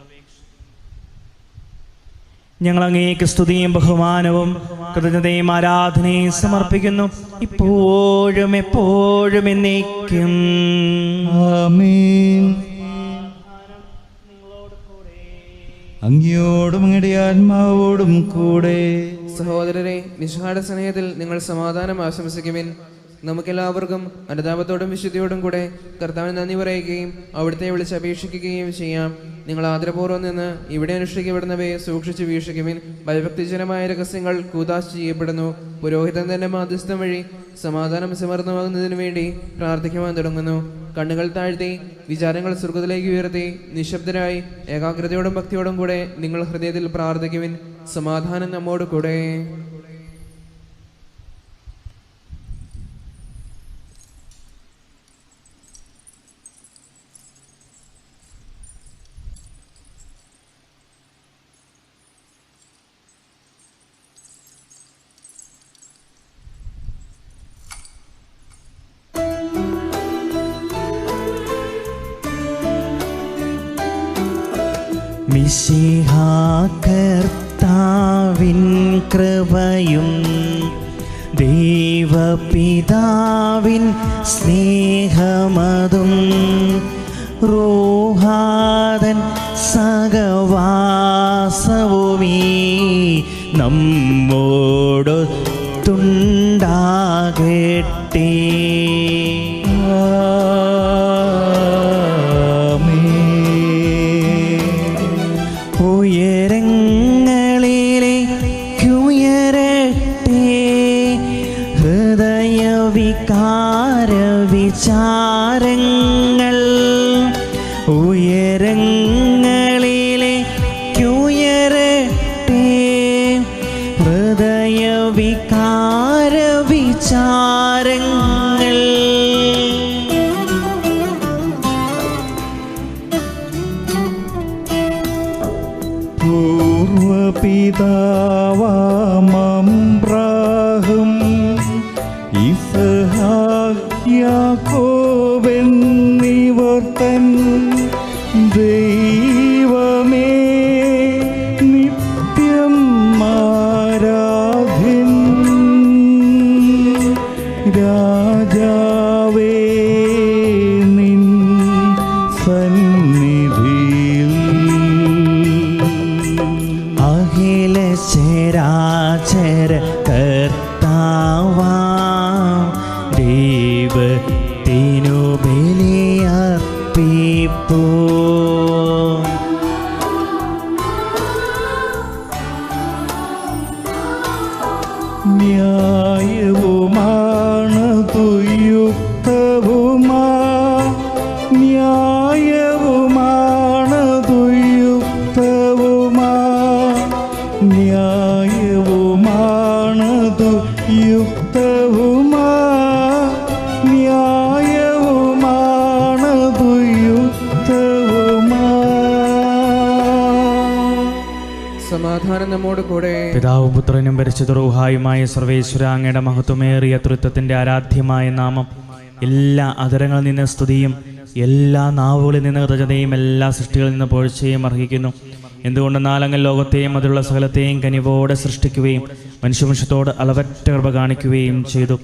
ഞങ്ങൾ അങ്ങേക്ക് സ്തുതിയും ബഹുമാനവും കൃതജ്ഞതയും ആരാധനയും സമർപ്പിക്കുന്നു, ഇപ്പോഴും എപ്പോഴും എന്നേക്കും. ആമേൻ. അങ്ങയോടും അങ്ങയുടെ ആത്മാവോടും കൂടെ. സഹോദരരെ, മിശിഹായുടെ സ്നേഹത്തിൽ നിങ്ങൾ സമാധാനം ആശംസിക്കുവിൻ. നമുക്കെല്ലാവർക്കും അനുതാപത്തോടും വിശുദ്ധിയോടും കൂടെ കർത്താവിന് നന്ദി പറയുകയും അവിടുത്തെ വിളിച്ച് അപേക്ഷിക്കുകയും ചെയ്യാം. നിങ്ങൾ ആദരപൂർവ്വം നിന്ന് ഇവിടെ അനുഷ്ഠിക്കപ്പെടുന്നവയെ സൂക്ഷിച്ച് വീക്ഷിക്കുവിൻ. ഭയഭക്തിജനമായ രഹസ്യങ്ങൾ കൂദാശ ചെയ്യപ്പെടുന്നു. പുരോഹിതൻ തന്നെ മാധ്യസ്ഥം വഴി സമാധാനം സമർത്ഥമാകുന്നതിന് വേണ്ടി പ്രാർത്ഥിക്കുവാൻ തുടങ്ങുന്നു. കണ്ണുകൾ താഴ്ത്തി വിചാരങ്ങൾ സ്വർഗത്തിലേക്ക് ഉയർത്തി നിശബ്ദരായി ഏകാഗ്രതയോടും ഭക്തിയോടും കൂടെ നിങ്ങൾ ഹൃദയത്തിൽ പ്രാർത്ഥിക്കുവിൻ. സമാധാനം നമ്മോട് കൂടെ. മിശിഹാ കർത്താവിൻ കൃപയും ദൈവപിതാവിൻ സ്നേഹമതും റൂഹാദൻ സഹവാസവുമീ നമ്മോടൊത്തുണ്ടാകട്ടെ. ഉയരങ്ങളിലേക്കുയരട്ടെ ഹൃദയവികാര വിചാരങ്ങൾ. ഉയരങ്ങളിലേക്കുയരട്ടെ ഹൃദയവികാര വിചാരങ്ങൾ. പൂർവപിതാവാമബ്രാഹം ഇസ്ഹാക്ക് യാക്കോബെന്നിവർ തൻ ദൈവമേ നിത്യം ആരാധ്യൻ. രാജാവേ നിൻ സന്നിധിയിൽ അഖില ചരാചര കർത്താവാ ദൈവത്തിനു ബലിയർപ്പിപ്പൂ. ന്യായവുമാണതു യുക്തവുമാ ന്യായവുമാണതു യുക്തവുമാ ന്യായവുമാണതു യുക്തവുമാ ന്യായവുമാണതു യുക്തവുമാ. സമാധാനം നമ്മോട് കൂടെ. പിതാവും പുത്രനും പരിശുദ്ധ റൂഹായുമായ സർവേശ്വര അങ്ങയുടെ മഹത്വമേറിയ തൃത്വത്തിൻ്റെ ആരാധ്യമായ നാമം എല്ലാ അധരങ്ങളിൽ നിന്ന് സ്തുതിയും എല്ലാ നാവുകളിൽ നിന്ന് കൃതജ്ഞതയും എല്ലാ സൃഷ്ടികളിൽ നിന്ന് പുകഴ്ചയും അർഹിക്കുന്നു. എന്തുകൊണ്ടെന്നാൽ അങ്ങ് ലോകത്തെയും അതിലുള്ള സകലത്തെയും കനിവോടെ സൃഷ്ടിക്കുകയും മനുഷ്യവംശത്തോട് അളവറ്റ കൃപ കാണിക്കുകയും ചെയ്തു.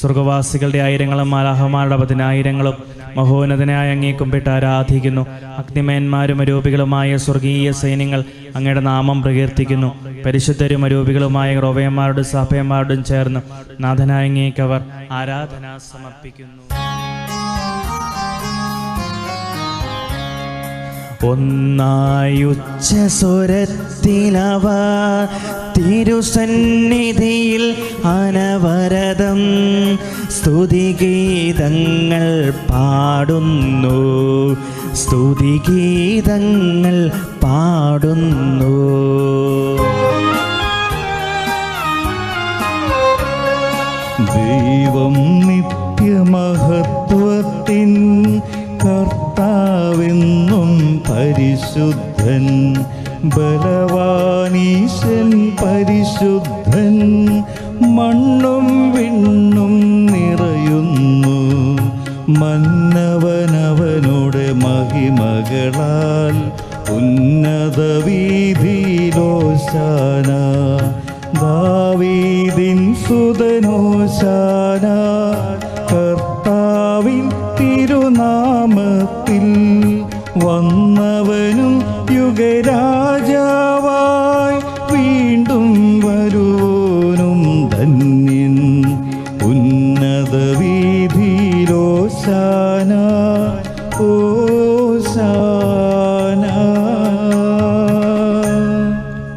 സ്വർഗവാസികളുടെ ആയിരങ്ങളും മാലാഹമാരുടെ 10,000 മഹോന്നതനായ അങ്ങേ കുമ്പിട്ട് ആരാധിക്കുന്നു. അഗ്നിമയന്മാരും അരൂപികളുമായ സ്വർഗീയ സൈന്യങ്ങൾ അങ്ങയുടെ നാമം പ്രകീർത്തിക്കുന്നു. പരിശുദ്ധരും അരൂപികളുമായ റോവയന്മാരോടും സാപ്പയന്മാരോടും ചേർന്ന് നാഥനായ അങ്ങേക്ക് അവർ ആരാധന സമർപ്പിക്കുന്നു. ഒന്നായുച്ചസ്വരത്തിലവർ തിരുസന്നിധിയിൽ അനവരതം സ്തുതിഗീതങ്ങൾ പാടുന്നു, സ്തുതിഗീതങ്ങൾ പാടുന്നു. ദൈവം നിത്യമഹത്വത്തിൻ കർത്താവെന്നും പരിശുദ്ധൻ, ബലവാനീശൻ പരിശുദ്ധൻ. മണ്ണും വിണ്ണും നിറയുന്നു മന്നവനവനുടെ മഹിമകളാൽ. ഉന്നത വീതിയിലോശാന, ദാവീദിൻ സുതനോശാന. കർത്താവിൻ തിരുനാമത്തിൽ വന്നവനും യുഗരാജാവായി വീണ്ടും വരുവോനും ധന്യൻ. ഉന്നത വീതിയിലോശാന ഓശാന.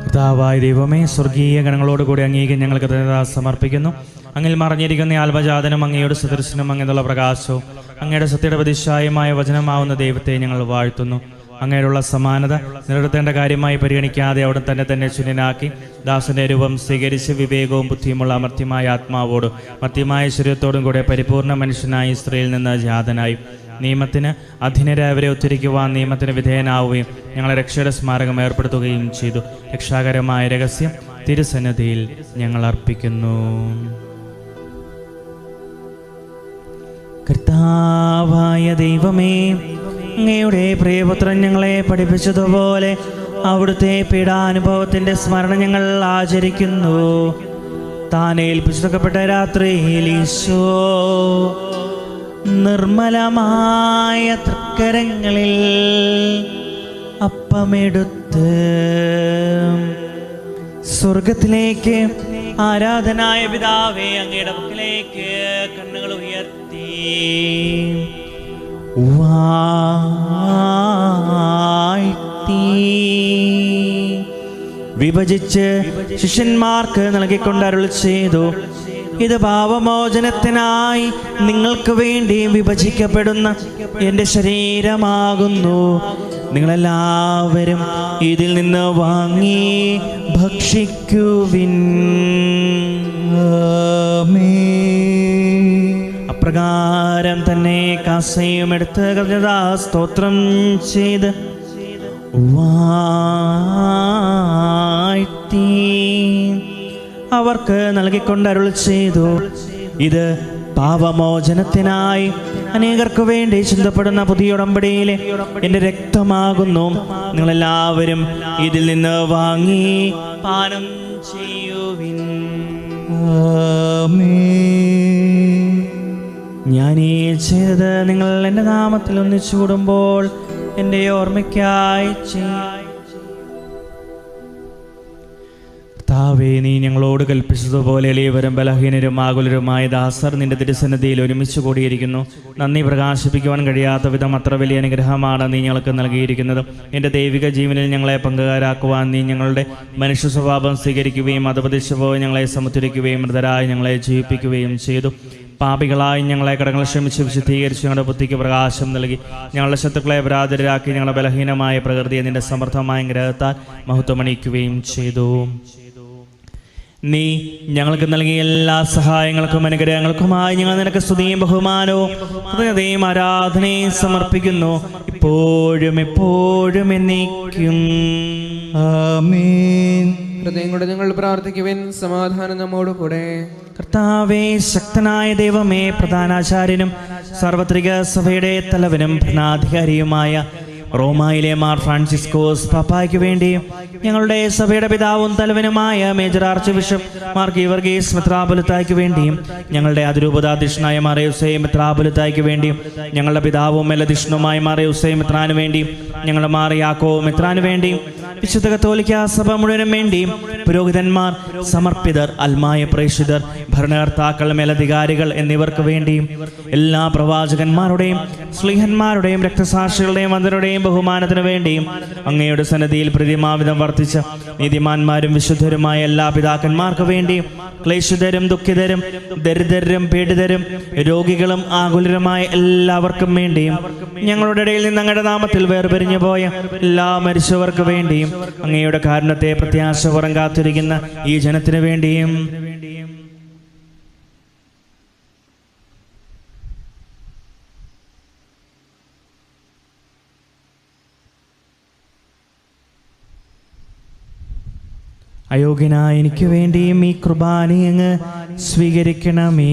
കർത്താവായ ദൈവമേ, സ്വർഗീയ ഗണങ്ങളോടുകൂടി അങ്ങേക്ക് ഞങ്ങൾ കൃതജ്ഞത സമർപ്പിക്കുന്നു. അങ്ങിൽ മറിഞ്ഞിരിക്കുന്ന ആൽവജാതനും അങ്ങയുടെ സദൃശനും അങ്ങനെയുള്ള പ്രകാശവും അങ്ങയുടെ സത്യയുടെ പ്രതിഷ്ഠായമായ വചനമാവുന്ന ദൈവത്തെ ഞങ്ങൾ വാഴ്ത്തുന്നു. അങ്ങനെയുള്ള സമാനത നിലനിർത്തേണ്ട കാര്യമായി പരിഗണിക്കാതെ അവിടെ തന്നെ ശൂന്യനാക്കി ദാസന്റെ രൂപം സ്വീകരിച്ച് വിവേകവും ബുദ്ധിയുമുള്ള അമർത്യമായ ആത്മാവോടും മർത്യമായ ശരീരത്തോടും കൂടെ പരിപൂർണ മനുഷ്യനായി സ്ത്രീയിൽ നിന്ന് ജാതനായി നിയമത്തിന് അധീനരായവരെ ഉദ്ധരിക്കുവാൻ നിയമത്തിന് വിധേയനാവുകയും ഞങ്ങളെ രക്ഷയുടെ സ്മാരകം ഏർപ്പെടുത്തുകയും ചെയ്തു. രക്ഷാകരമായ രഹസ്യം തിരുസന്നിധിയിൽ ഞങ്ങൾ അർപ്പിക്കുന്നു. കർത്താവായ ദൈവമേ, അങ്ങയുടെ പ്രിയപുത്രൻ ഞങ്ങളെ പഠിപ്പിച്ചതുപോലെ അവിടുത്തെ പീഡാനുഭവത്തിന്റെ സ്മരണ ഞങ്ങൾ ആചരിക്കുന്നു. താൻ ഏൽപ്പിച്ചപ്പെട്ട രാത്രിയിൽ ഈശോ നിർമ്മലമായ തൃക്കരങ്ങളിൽ അപ്പമെടുത്ത് സ്വർഗത്തിലേക്ക് ആരാധനായ പിതാവേ അങ്ങയുടെ പക്കലേക്ക് കണ്ണുകൾ ഉയർത്തി വാഴ്ത്തി വിഭജിച്ച് ശിഷ്യന്മാർക്ക് നൽകിക്കൊണ്ട് അരുളി ചെയ്തു, ഇത് പാപമോചനത്തിനായി നിങ്ങൾക്ക് വേണ്ടി വിഭജിക്കപ്പെടുന്ന എൻ്റെ ശരീരമാകുന്നു. നിങ്ങളെല്ലാവരും ഇതിൽ നിന്ന് വാങ്ങി ഭക്ഷിക്കുവിൻ. അപ്രകാരം തന്നെ കാസയും എടുത്ത് കൃതജ്ഞതാ സ്തോത്രം ചെയ്ത് വാഴ്ത്തി അവർക്ക് നൽകിക്കൊണ്ട് അരുളി ചെയ്തു, ഇത് പാപമോചനത്തിനായി അനേകർക്ക് വേണ്ടി ചിന്തപ്പെടുന്ന പുതിയ ഉടമ്പടിയിലെ എൻ്റെ രക്തമാകുന്നു. നിങ്ങളെല്ലാവരും ഇതിൽ നിന്ന് വാങ്ങി പാനം ചെയ്യുവിൻ. ഞാനീ ചെയ്തത് നിങ്ങൾ എൻ്റെ നാമത്തിൽ ഒന്നിച്ചു കൂടുമ്പോൾ എൻ്റെ ഓർമ്മയ്ക്കായി കർത്താവേ, നീ ഞങ്ങളോട് കൽപ്പിച്ചതുപോലെ എളിയവരും ബലഹീനരും ആകുലരുമായ ദാസർ നിന്റെ തിരുസന്നിധിയിൽ ഒരുമിച്ച് കൂടിയിരിക്കുന്നു. നന്ദി പ്രകാശിപ്പിക്കുവാൻ കഴിയാത്ത വിധം അത്ര വലിയ അനുഗ്രഹമാണ് നീ ഞങ്ങൾക്ക് നൽകിയിരിക്കുന്നത്. എൻ്റെ ദൈവിക ജീവനിൽ ഞങ്ങളെ പങ്കുകാരാക്കുവാൻ നീ ഞങ്ങളുടെ മനുഷ്യ സ്വഭാവം സ്വീകരിക്കുകയും അധപതിച്ചു പോയി ഞങ്ങളെ സമുദ്ധരിക്കുകയും മൃതരായി ഞങ്ങളെ ജീവിപ്പിക്കുകയും ചെയ്തു. പാപികളായി ഞങ്ങളെ കടങ്ങൾ ക്ഷമിച്ച് വിശുദ്ധീകരിച്ച് ഞങ്ങളുടെ ബുദ്ധിക്ക് പ്രകാശം നൽകി ഞങ്ങളുടെ ശത്രുക്കളെ പരാധീനരാക്കി ഞങ്ങളുടെ ബലഹീനമായ പ്രകൃതിയെ നിന്റെ സമർത്ഥമായ ഗ്രഹത്താൽ മഹത്വമണിയിക്കുകയും ചെയ്തു. നീ ഞങ്ങൾക്ക് നൽകിയ എല്ലാ സഹായങ്ങൾക്കും അനുഗ്രഹങ്ങൾക്കുമായി ഞങ്ങൾ നിനക്ക് സ്തുതിയും ബഹുമാനവും ഹൃദയവും ആരാധനയും സമർപ്പിക്കുന്നു, ഇപ്പോഴും എപ്പോഴും എന്നേക്കും. ആമേൻ. ഹൃദയങ്ങളുടെ ഞങ്ങൾ പ്രാർത്ഥിക്കുവിൻ. സമാധാനം നമ്മോട് കൂടെ. കർത്താവേ, ശക്തനായ ദൈവമേ, പ്രധാനാചാര്യനും സാർവത്രിക സഭയുടെ തലവനും ഭരണാധികാരിയുമായ റോമായിലെ മാർ ഫ്രാൻസിസ്കോസ് പാപ്പായ്ക്ക് വേണ്ടിയും ഞങ്ങളുടെ സഭയുടെ പിതാവും തലവനുമായ major archbishop Mar Geevarghese മെത്രാപൊലിത്തായ്ക്ക് വേണ്ടിയും ഞങ്ങളുടെ അതിരൂപതാധ്യക്ഷനായ മാർ യൂസേപ്പ് മെത്രാപൊലിത്തായ്ക്ക് വേണ്ടിയും ഞങ്ങളുടെ പിതാവും മേലധ്യക്ഷനുമായ മാർ യൂസേപ്പ് മെത്രാന് വേണ്ടിയും ഞങ്ങളുടെ മാർ യാക്കോബ് മെത്രാന് വേണ്ടിയും വിശുദ്ധ കത്തോലിക്ക സഭ മുഴുവനും വേണ്ടിയും പുരോഹിതന്മാർ, സമർപ്പിതർ, അൽമായ പ്രേക്ഷിതർ, ഭരണകർത്താക്കൾ, മേലധികാരികൾ എന്നിവർക്ക് വേണ്ടിയും എല്ലാ പ്രവാചകന്മാരുടെയും സ്ലീഹന്മാരുടെയും രക്തസാക്ഷികളുടെയും വന്ദരുടെയും ബഹുമാനത്തിനു വേണ്ടിയും അങ്ങയുടെ സന്നിധിയിൽ പ്രതിമാവിധം വർദ്ധിച്ച നീതിമാന്മാരും വിശുദ്ധരുമായ എല്ലാ പിതാക്കന്മാർക്ക് വേണ്ടിയും ക്ലേശിതരും ദുഃഖിതരും ദരിദ്രരും പീഡിതരും രോഗികളും ആകുലരുമായ എല്ലാവർക്കും വേണ്ടിയും ഞങ്ങളുടെ ഇടയിൽ നിന്ന് അങ്ങയുടെ നാമത്തിൽ വേർപിരിഞ്ഞു പോയ എല്ലാ മരിച്ചവർക്ക് വേണ്ടിയും അങ്ങയുടെ കാരുണ്യത്തെ പ്രത്യാശപൂർവ്വം കാത്തിരിക്കുന്ന ഈ ജനത്തിനു വേണ്ടിയും അയോഗ്യനായ എനിക്ക് വേണ്ടിയും ഈ കുർബാനയെ അങ്ങ് സ്വീകരിക്കണമേ.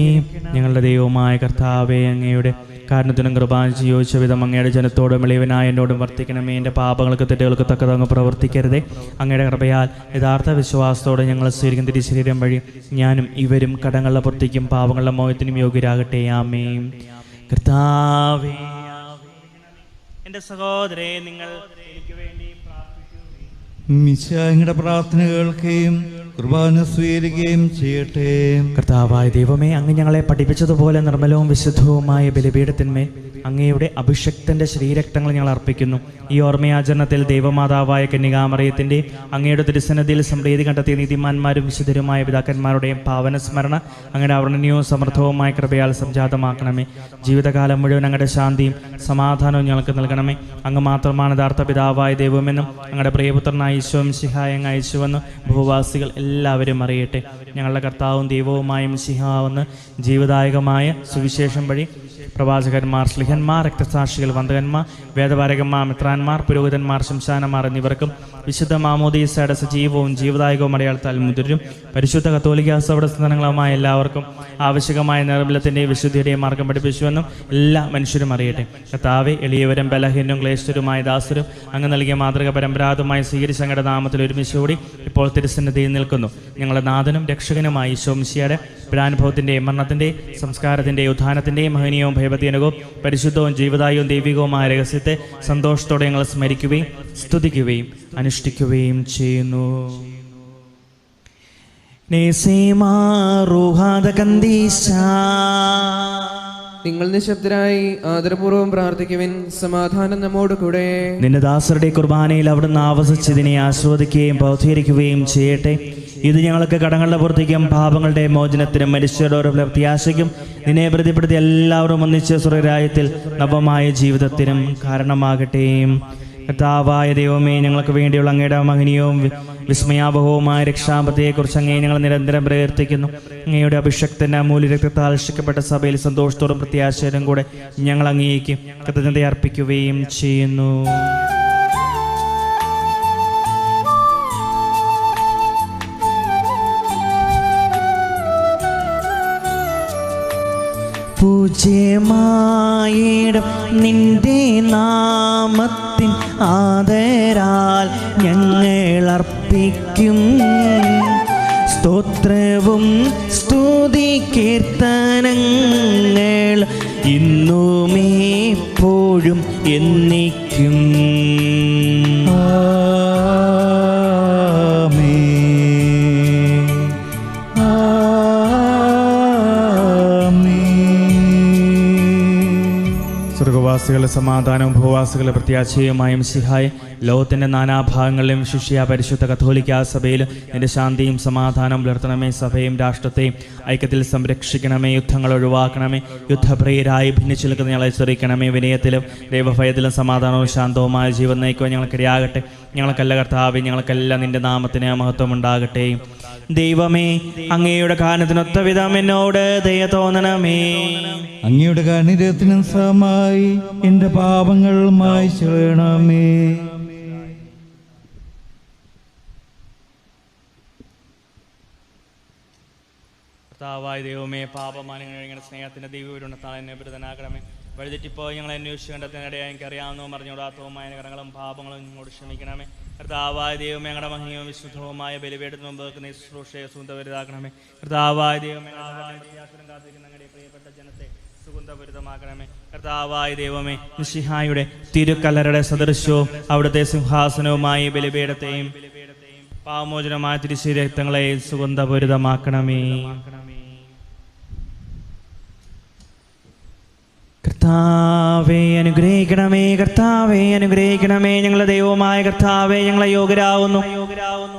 ഞങ്ങളുടെ ദൈവമായ കർത്താവേ, അങ്ങയുടെ കാരണത്തിനും കൃപാന യോജിച്ച വിധം അങ്ങയുടെ ജനത്തോടും എളിയവനായ എന്നോടും വർത്തിക്കണമേ. എൻ്റെ പാപങ്ങൾക്ക് തെറ്റുകൾക്ക് തക്കതങ്ങ് പ്രവർത്തിക്കരുതേ. അങ്ങയുടെ കൃപയാൽ യഥാർത്ഥ വിശ്വാസത്തോടെ ഞങ്ങൾ സ്വീകരിക്കുന്ന തിരുശരീരം വഴി ഞാനും ഇവരും കടങ്ങളുടെ പൂർത്തിക്കും പാപങ്ങളുടെ മോചനത്തിനും യോഗ്യരാകട്ടെ. ആമേൻ. കർത്താവേ, എൻ്റെ സഹോദരേ, നിങ്ങൾ എനിക്ക് വേണ്ടി മിശിഹായുടെ പ്രാർത്ഥന കേൾക്കുകയും കുർബാന സ്വീകരിക്കുകയും ചെയ്യട്ടെ. കർത്താവായ ദൈവമേ, അങ്ങ് ഞങ്ങളെ പഠിപ്പിച്ചതുപോലെ നിർമ്മലവും വിശുദ്ധവുമായ ബലിപീഠത്തിന്മേൽ അങ്ങയുടെ അഭിഷക്തന്റെ ശ്രീരക്തങ്ങൾ ഞങ്ങൾ അർപ്പിക്കുന്നു. ഈ ഓർമ്മയാചരണത്തിൽ ദൈവമാതാവായ കന്യകാമറിയത്തിൻ്റെയും അങ്ങയുടെ തിരുസന്നിധിയിൽ സംപ്രീതി കണ്ടെത്തിയ നീതിമാന്മാരും വിശുദ്ധരുമായ പിതാക്കന്മാരുടെയും പാവന സ്മരണ അങ്ങയുടെ അവർണ്ണനീയവും സമൃദ്ധവുമായ കൃപയാൽ സംജാതമാക്കണമേ. ജീവിതകാലം മുഴുവൻ അങ്ങയുടെ ശാന്തിയും സമാധാനവും ഞങ്ങൾക്ക് നൽകണമേ. അങ്ങ് മാത്രമാണ് യഥാർത്ഥ പിതാവായ ദൈവമെന്നും അങ്ങയുടെ പ്രിയപുത്രനായ ഈശോ മിശിഹായെ അങ്ങ് അയച്ചുവെന്ന് ഭൂവാസികൾ എല്ലാവരും അറിയട്ടെ. ഞങ്ങളുടെ കർത്താവും ദൈവവുമായ മിശിഹാവെന്ന് ജീവദായകമായ സുവിശേഷം വഴി പ്രവാചകന്മാർ, സ്ലിഹന്മാർ, രക്തസാക്ഷികൾ, വന്ദകന്മാർ, വേദപാരകന്മാർ, മിത്രാന്മാർ, പുരോഹിതന്മാർ, ശംശാനമാർ എന്നിവർക്കും വിശുദ്ധ മാമോദീസയുടെ സജീവവും ജീവദായകവും അടയാളത്താൽ മുതിരും പരിശുദ്ധ കത്തോലിക്ക സഭസ്ഥാനങ്ങളുമായ എല്ലാവർക്കും ആവശ്യകമായ നിർമ്മലത്തിൻ്റെയും വിശുദ്ധിയുടെയും മാർഗം പഠിപ്പിച്ചുവെന്നും എല്ലാ മനുഷ്യരും അറിയട്ടെ. കർത്താവേ, എളിയവരും ബലഹീനരും ക്ലേശരുമായ ദാസരും അങ്ങ് നൽകിയ മാതൃക പരമ്പരാഗതമായി സ്വീകരിച്ച അങ്ങയുടെ നാമത്തിൽ ഒരുമിച്ചുകൂടി ഇപ്പോൾ തിരുസന്നിധിയിൽ നിൽക്കുന്നു. ഞങ്ങളുടെ നാഥനും രക്ഷകനുമായി ഈശോ മിശിഹായുടെ പീഡാനുഭവത്തിൻ്റെയും മരണത്തിൻ്റെയും സംസ്കാരത്തിൻ്റെയും ഉത്ഥാനത്തിൻ്റെയും മഹനീയവും ഭയഭക്തിജനകവും പരിശുദ്ധവും ജീവദായകവും ദൈവികവുമായ രഹസ്യത്തെ സന്തോഷത്തോടെ ഞങ്ങൾ സ്മരിക്കുകയും സ്തുതിക്കുകയും അനുഷ്ഠിക്കുകയും ചെയ്യുന്നു. നിങ്ങൾ നിശബ്ദരായി ആദരപൂർവ്വം പ്രാർത്ഥിക്കുവിൻ. സമാധാനം നമ്മോട് കൂടെ. നിന്റെ ദാസരുടെ കുർബാനയിൽ അവിടുന്ന് ആവസിച്ചതിനെ ആസ്വദിക്കുകയും ബൗദ്ധീകരിക്കുകയും ചെയ്യട്ടെ. ഇത് ഞങ്ങൾക്ക് കടങ്ങളുടെ പൂർത്തിക്കും പാപങ്ങളുടെ മോചനത്തിനും മരിച്ചവരുടെ പ്രത്യാശയ്ക്കും നിന്നെ പ്രതിപ്പെടുത്തി എല്ലാവരും ഒന്നിച്ച് സ്വർഗ്ഗരാജ്യത്തിൽ നവമായ ജീവിതത്തിനും കാരണമാകട്ടെ. കർത്താവായ ദൈവമേ, ഞങ്ങൾക്ക് വേണ്ടിയുള്ള അങ്ങയുടെ മഹനീയവും വിസ്മയാവഹവുമായ രക്ഷാപത്തെക്കുറിച്ച് അങ്ങേ ഞങ്ങൾ നിരന്തരം പ്രകീർത്തിക്കുന്നു. അങ്ങയുടെ അഭിഷക്തന്റെ അമൂല്യ രക്തത്താൽ രക്ഷിക്കപ്പെട്ട സഭയിൽ സന്തോഷത്തോടും പ്രത്യാശയോടും കൂടെ ഞങ്ങൾ അങ്ങേക്ക് കൃതജ്ഞത അർപ്പിക്കുകയും ചെയ്യുന്നു. പൂജ്യമായിടും നിന്റെ നാമത്തിൻ ആദരാൽ ഞങ്ങൾ അർപ്പിക്കും സ്തോത്രവും സ്തുതി കീർത്തനങ്ങൾ ഇന്നുമേ എപ്പോഴും എന്നേക്കും. സ്വർഗവാസികളുടെ സമാധാനവും ഭൂവാസികളുടെ പ്രത്യാശയുമായും സിഹായ് ലോകത്തിൻ്റെ നാനാഭാഗങ്ങളിലും ശിഷ്യ പരിശുദ്ധ കത്തോലിക്ക സഭയിലും നിന്റെ ശാന്തിയും സമാധാനവും പുലർത്തണമേ. സഭയും രാഷ്ട്രത്തെയും ഐക്യത്തിൽ സംരക്ഷിക്കണമേ. യുദ്ധങ്ങൾ ഒഴിവാക്കണമേ. യുദ്ധപ്രിയരായി ഭിന്നിച്ചു നിൽക്കുന്ന ഞങ്ങളെ ചെറിയിക്കണമേ. വിനയത്തിലും ദൈവഭയത്തിലും സമാധാനവും ശാന്തവുമായ ജീവൻ നയിക്കുവാൻ ഞങ്ങൾക്കിടയാകട്ടെ. ഞങ്ങൾക്കല്ല കർത്താവേ, ഞങ്ങൾക്കെല്ലാം നിന്റെ നാമത്തിന് മഹത്വം ഉണ്ടാകട്ടെ. ദൈവമേ, അങ്ങയുടെ കാരണത്തിനൊത്ത വിധം എന്നോട് ദയ തോന്നണമേ. അങ്ങയുടെ കാരുണ്യത്തിനനുസൃതമായി എൻ്റെ പാപങ്ങൾ മായ്ച്ചു കളയണമേ. കർത്താവായ ദൈവമേ, പാപമാനങ്ങളുടെ സ്നേഹത്തിന്റെ ദൈവവിരുണ്ണത്താൽ എന്നെ ബിരുദനാക്കണമേ. വഴിതെറ്റിപ്പോയി ഞങ്ങളെ അന്വേഷിച്ച് കണ്ടെത്തുന്നിടയായി എനിക്ക് അറിയാവുന്നതും അറിഞ്ഞുകൂടാത്തതുമായ കടങ്ങളും പാപങ്ങളും നിങ്ങളോട് ക്ഷമിക്കണമേ. കർത്താവായ ദൈവമേ, ഞങ്ങളുടെ മഹിമയും വിശുദ്ധവുമായ ബലിപീഠത്തിന് മുമ്പ് വെക്കുന്ന ശുശ്രൂഷയെ സുഗന്ധഭരിതമാക്കണമേ. കർത്താവായ ദൈവമേ, കാത്തിരിക്കുന്ന ഞങ്ങളുടെ പ്രിയപ്പെട്ട ജനത്തെ സുഗന്ധഭരിതമാക്കണമേ. കർത്താവായ ദൈവമേ, മിശിഹായുടെ തിരുക്കല്ലറയുടെ സദൃശ്യവും അവിടുത്തെ സിംഹാസനവുമായി ബലിപീഠത്തെയും പാവമോചനമായ തിരുശരീരക്തങ്ങളെ സുഗന്ധഭരിതമാക്കണമേ. കർത്താവേ അനുഗ്രഹിക്കണമേ. കർത്താവേ അനുഗ്രഹിക്കണമേ. ഞങ്ങളുടെ ദൈവമായ കർത്താവേ, ഞങ്ങളെ യോഗ്യരാകുന്നു,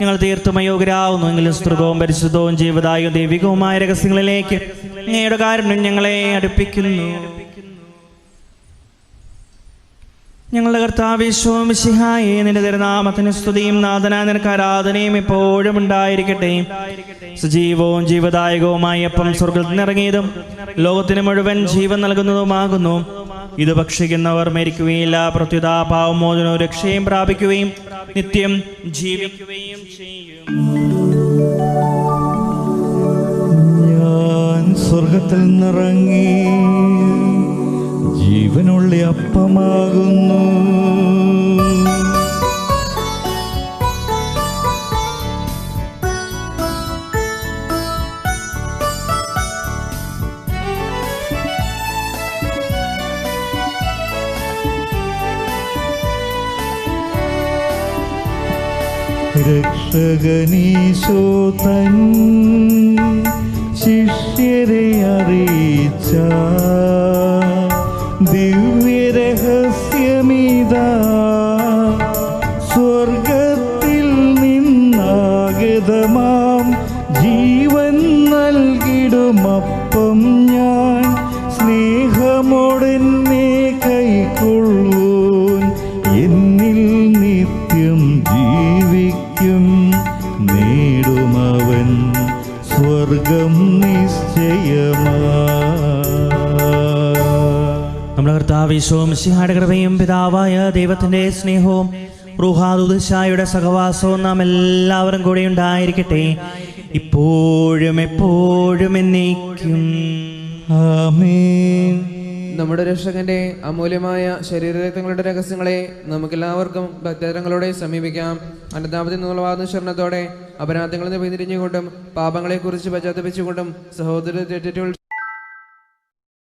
ഞങ്ങൾ തീർത്തും അയോഗ്യരാകുന്നു. എങ്കിലും സ്തുതവും പരിശുദ്ധവും ജീവദായകവും ദൈവികവുമായ രഹസ്യങ്ങളിലേക്ക് അങ്ങയുടെ കാരുണ്യം ഞങ്ങളെ അടുപ്പിക്കുന്നു. ഞങ്ങളുടെ കർത്താവേ മിശിഹായേ, നിന്റെ തിരുനാമത്തിന് സ്തുതിയും നാഥനായ നിനക്ക് ആരാധനയും എപ്പോഴും ഉണ്ടായിരിക്കട്ടെ. സജീവവും ജീവദായകവുമായി അപ്പം സ്വർഗ്ഗത്തിൽ നിന്നിറങ്ങിയതും ലോകത്തിന് മുഴുവൻ ജീവൻ നൽകുന്നതുമാകുന്നു. ഇത് ഭക്ഷിക്കുന്നവർ മരിക്കുകയില്ല, പ്രത്യുത പാവമോചനവും രക്ഷയും പ്രാപിക്കുകയും നിത്യം ജീവിക്കുകയും ചെയ്യും. ഞാൻ സ്വർഗത്തിൽ നിന്നിറങ്ങി ജീവനുള്ള അപ്പമാകുന്നു. രക്ഷകനീശോ തൻ ശിഷ്യരെ അറിയിച്ച ദിവ്യരഹസ്യമിതാ, സ്വർഗത്തിൽ നിന്നാഗതമാം ജീവൻ നൽകിടുമപ്പം ഞാൻ സ്നേഹമോടെന്നെ കൈക്കൊള്ളൂൻ. എന്നിൽ നിത്യം ജീവിക്കും, നേടുമവൻ സ്വർഗം നിശ്ചയമായി. കർത്താവിശോം മിശിഹായുടെ കൃപയും പിതാവായ ദൈവത്തിന്റെ സ്നേഹവും റൂഹാദുദശായുടെ സഹവാസവും നാം എല്ലാവരും കൂടെ ഉണ്ടായിരിക്കട്ടെ, ഇപ്പോഴും എപ്പോഴും എന്നേക്കും. ആമേൻ. നമ്മുടെ രക്ഷകന്റെ അമൂല്യമായ ശരീരരക്തങ്ങളുടെ രഹസ്യങ്ങളെ നമുക്കെല്ലാവർക്കും ഭക്തരങ്ങളോടെ സമീപിക്കാം. അനുതാപത്തിൽ നിന്നുള്ള വാദശരണത്തോടെ അപരാധങ്ങളിൽ നിന്ന് പിന്തിരിഞ്ഞുകൊണ്ടും പാപങ്ങളെക്കുറിച്ച് പശ്ചാത്തപിച്ചുകൊണ്ടും സഹോദര തെറ്റുകൾ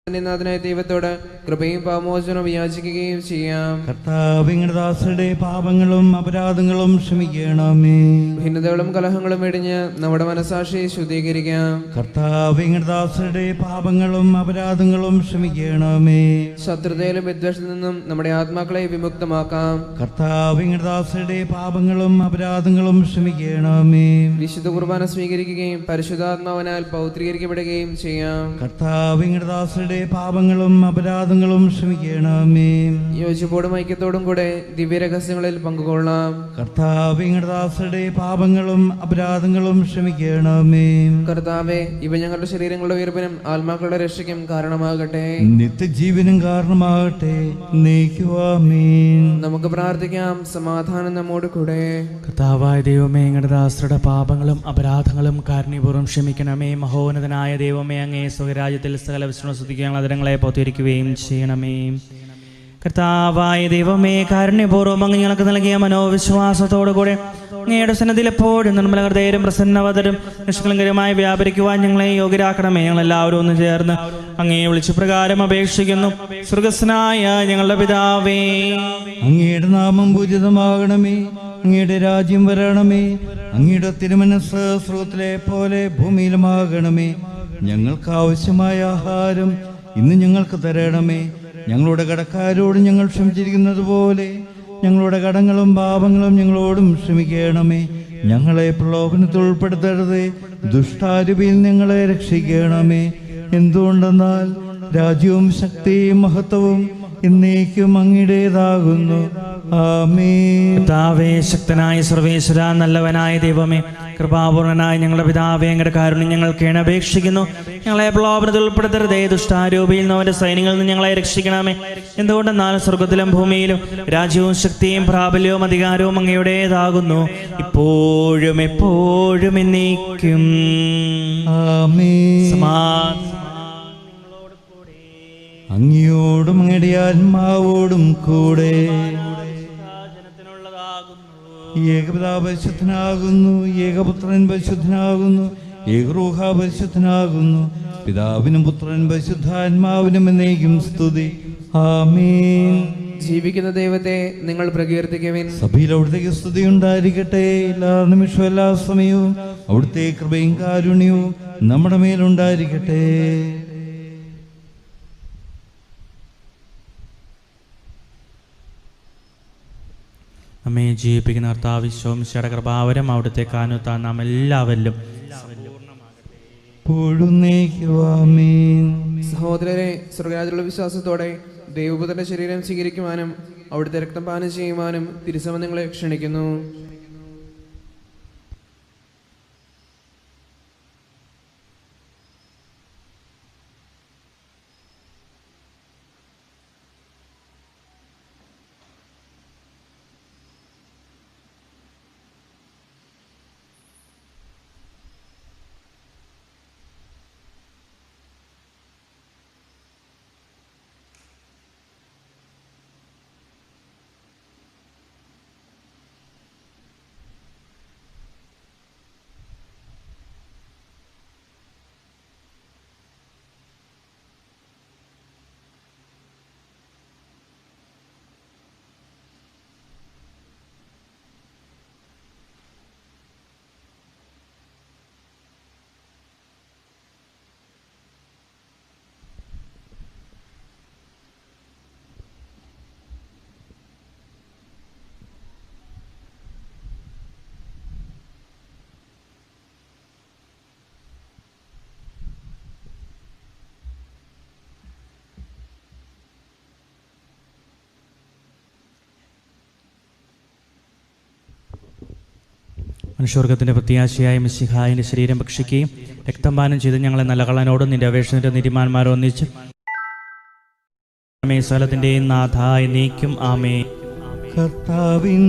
നാഥനായ ദൈവത്തോട് കൃപയും പാപമോചനവും യാചിക്കുകയും ചെയ്യാം. കർത്താവ് അങ്ങയുടെ ദാസരുടെ പാപങ്ങളും അപരാധങ്ങളും ക്ഷമിക്കണമേ. ഭിന്നതകളും കലഹങ്ങളും വെടിഞ്ഞ് നമ്മുടെ മനസാക്ഷിയെ ശുദ്ധീകരിക്കാം. കർത്താവ് അങ്ങയുടെ ദാസരുടെ പാപങ്ങളും അപരാധങ്ങളും ക്ഷമിക്കണമേ. ശത്രുതയിലും വിദ്വേഷത്തിൽ നിന്നും നമ്മുടെ ആത്മാക്കളെ വിമുക്തമാക്കാം. കർത്താവ് അങ്ങയുടെ ദാസരുടെ പാപങ്ങളും അപരാധങ്ങളും ക്ഷമിക്കണമേ. വിശുദ്ധ കുർബാന സ്വീകരിക്കുകയും പരിശുദ്ധാത്മാവിനാൽ പൗത്രീകരിക്കപ്പെടുകയും ചെയ്യാം. കർത്താവ് അങ്ങയുടെ ദാസരുടെ പാപങ്ങളും അപരാധങ്ങളും ക്ഷമിക്കണമേ. യോജിപ്പോടും ഐക്യത്തോടും കൂടെ ദിവ്യരഹസ്യങ്ങളിൽ പങ്കുകൊള്ളാം. കർത്താവ് അങ്ങയുടെ ദാസരുടെ പാപങ്ങളും അപരാധങ്ങളും ക്ഷമിക്കണമേ. കർത്താവേ, ഇവ ഞങ്ങളുടെ ശരീരങ്ങളുടെ ഉയർപ്പിനും ആത്മാക്കളുടെ രക്ഷയ്ക്കും കാരണമാകട്ടെ. നിത്യജീവനും കാരണമാകട്ടെ. നീക്കുവാമീൻ. നമുക്ക് പ്രാർത്ഥിക്കാം. സമാധാനം നമ്മോട് കൂടെ. കർത്താവായ ദൈവമേ, അങ്ങയുടെ ദാസരുടെ പാപങ്ങളും അപരാധങ്ങളും കാരുണ്യപൂർവ്വം ക്ഷമിക്കണമേ. മഹോന്നതനായ ദൈവമേ, അങ്ങേ സ്വരാജ്യത്തിൽ സകല വിശ്വാസത്തിക്ക് അതിരങ്ങളെ പൊത്തിരിക്കുകയും ചെയ്യണമേ. കർത്താവായ ദൈവമേ, കാരുണ്യപൂർവ്വം അങ്ങ് ഞങ്ങൾക്ക് നൽകിയ മനോവിശ്വാസത്തോടുകൂടെ അങ്ങയുടെ സന്നദ്ധിയിൽ എപ്പോഴും നിർമ്മല ഹൃദയരും പ്രസന്നവതരും നിഷ്കളങ്കരമായി വ്യാപരിക്കുവാൻ ഞങ്ങളെ യോഗ്യരാക്കണമേ. ഞങ്ങളെല്ലാവരും ഒന്ന് ചേർന്ന് അങ്ങേ വിളിച്ചു പ്രകാരം അപേക്ഷിക്കുന്നു. സ്വർഗസ്നായ ഞങ്ങളുടെ പിതാവേ, അങ്ങയുടെ നാമം പൂജിതമാകണമേ. അങ്ങയുടെ രാജ്യം വരണമേ. അങ്ങയുടെ തിരുമനസ്സ് സ്രോതത്തിലെ പോലെ ഭൂമിയിലുമാകണമേ. ഞങ്ങൾക്ക് ആവശ്യമായ ആഹാരം ഇന്ന് ഞങ്ങൾക്ക് തരണമേ. ഞങ്ങളുടെ കടക്കാരോട് ഞങ്ങൾ ക്ഷമിച്ചിരിക്കുന്നത് പോലെ ഞങ്ങളുടെ കടങ്ങളും പാപങ്ങളും ഞങ്ങളോടും ക്ഷമിക്കണമേ. ഞങ്ങളെ പ്രലോഭനത്തിൽ ഉൾപ്പെടുത്തരുതേ, ദുഷ്ടാരൂപിയിൽ ഞങ്ങളെ രക്ഷിക്കണമേ. എന്തുകൊണ്ടെന്നാൽ രാജ്യവും ശക്തിയും മഹത്വവും എന്നേക്കും അങ്ങയുടേതാകുന്നു. ആമേൻ. കർത്താവേ, ശക്തനായ സർവേശ്വര, നല്ലവനായ ദൈവമേ, കൃപാപൂർണനായ ഞങ്ങളുടെ പിതാവേ, അങ്ങയുടെ കാരുണ്യം ഞങ്ങൾക്ക് അപേക്ഷിക്കുന്നു. ഞങ്ങളെ പ്രലോഭനത്തിൽ ഉൾപ്പെടുത്തരുതേ, ദുഷ്ടാരൂപിയിൽ നിന്ന് അവന്റെ സൈന്യങ്ങളിൽ നിന്ന് ഞങ്ങളെ രക്ഷിക്കണമേ. എന്തുകൊണ്ടെന്നാൽ സ്വർഗത്തിലും ഭൂമിയിലും രാജ്യവും ശക്തിയും പ്രാബല്യവും അധികാരവും അങ്ങയുടേതാകുന്നു, ഇപ്പോഴും എപ്പോഴും എന്നേക്കും. ആമേൻ. അങ്ങയോടും അങ്ങയുടെ ആത്മാവോടും കൂടെ. ഏകപിതാവ് പരിശുദ്ധനാകുന്നു, ഏകപുത്രൻ പരിശുദ്ധനാകുന്നു, ഏകരൂഹ പരിശുദ്ധനാകുന്നു. പിതാവിനും പുത്രൻ പരിശുദ്ധാത്മാവിനും എന്നേക്കും സ്തുതി. ആമേൻ. ജീവിക്കുന്ന ദൈവത്തെ നിങ്ങൾ പ്രകീർത്തിക്കുവിൻ. സഭയിൽ അവിടുത്തേക്ക് സ്തുതി ഉണ്ടായിരിക്കട്ടെ. എല്ലാ നിമിഷവും എല്ലാ സമയവും അവിടുത്തെ കൃപയും കാരുണ്യവും നമ്മുടെ മേലുണ്ടായിരിക്കട്ടെ. നമ്മെ ജീവിപ്പിക്കുന്ന കർത്താവ് ഈശോമിശിഹായുടെ കൃപാവരം അവിടുത്തെ കാനുത്താൻ നാം എല്ലാവരിലും. സഹോദരരെ, സ്വർഗ്ഗരാജ്യത്തിലുള്ള വിശ്വാസത്തോടെ ദൈവപുത്രന്റെ ശരീരം സ്വീകരിക്കുവാനും അവിടുത്തെ രക്തം പാനം ചെയ്യുവാനും തിരുസഭ നിങ്ങളെ ക്ഷണിക്കുന്നു. മനുഷ്യവർഗത്തിന്റെ പ്രത്യാശയായ മിശിഹായിന്റെ ശരീരം ഭക്ഷിക്കുകയും രക്തം പാനം ചെയ്ത് ഞങ്ങളെ നല്ല കള്ളനോടും നിന്റെ അപേക്ഷയുടെ നീതിമാന്മാരും ഒന്നിച്ച് സ്ഥലത്തിൻ്റെയും നാഥായി നീക്കും ആമേ. കർത്താവിൻ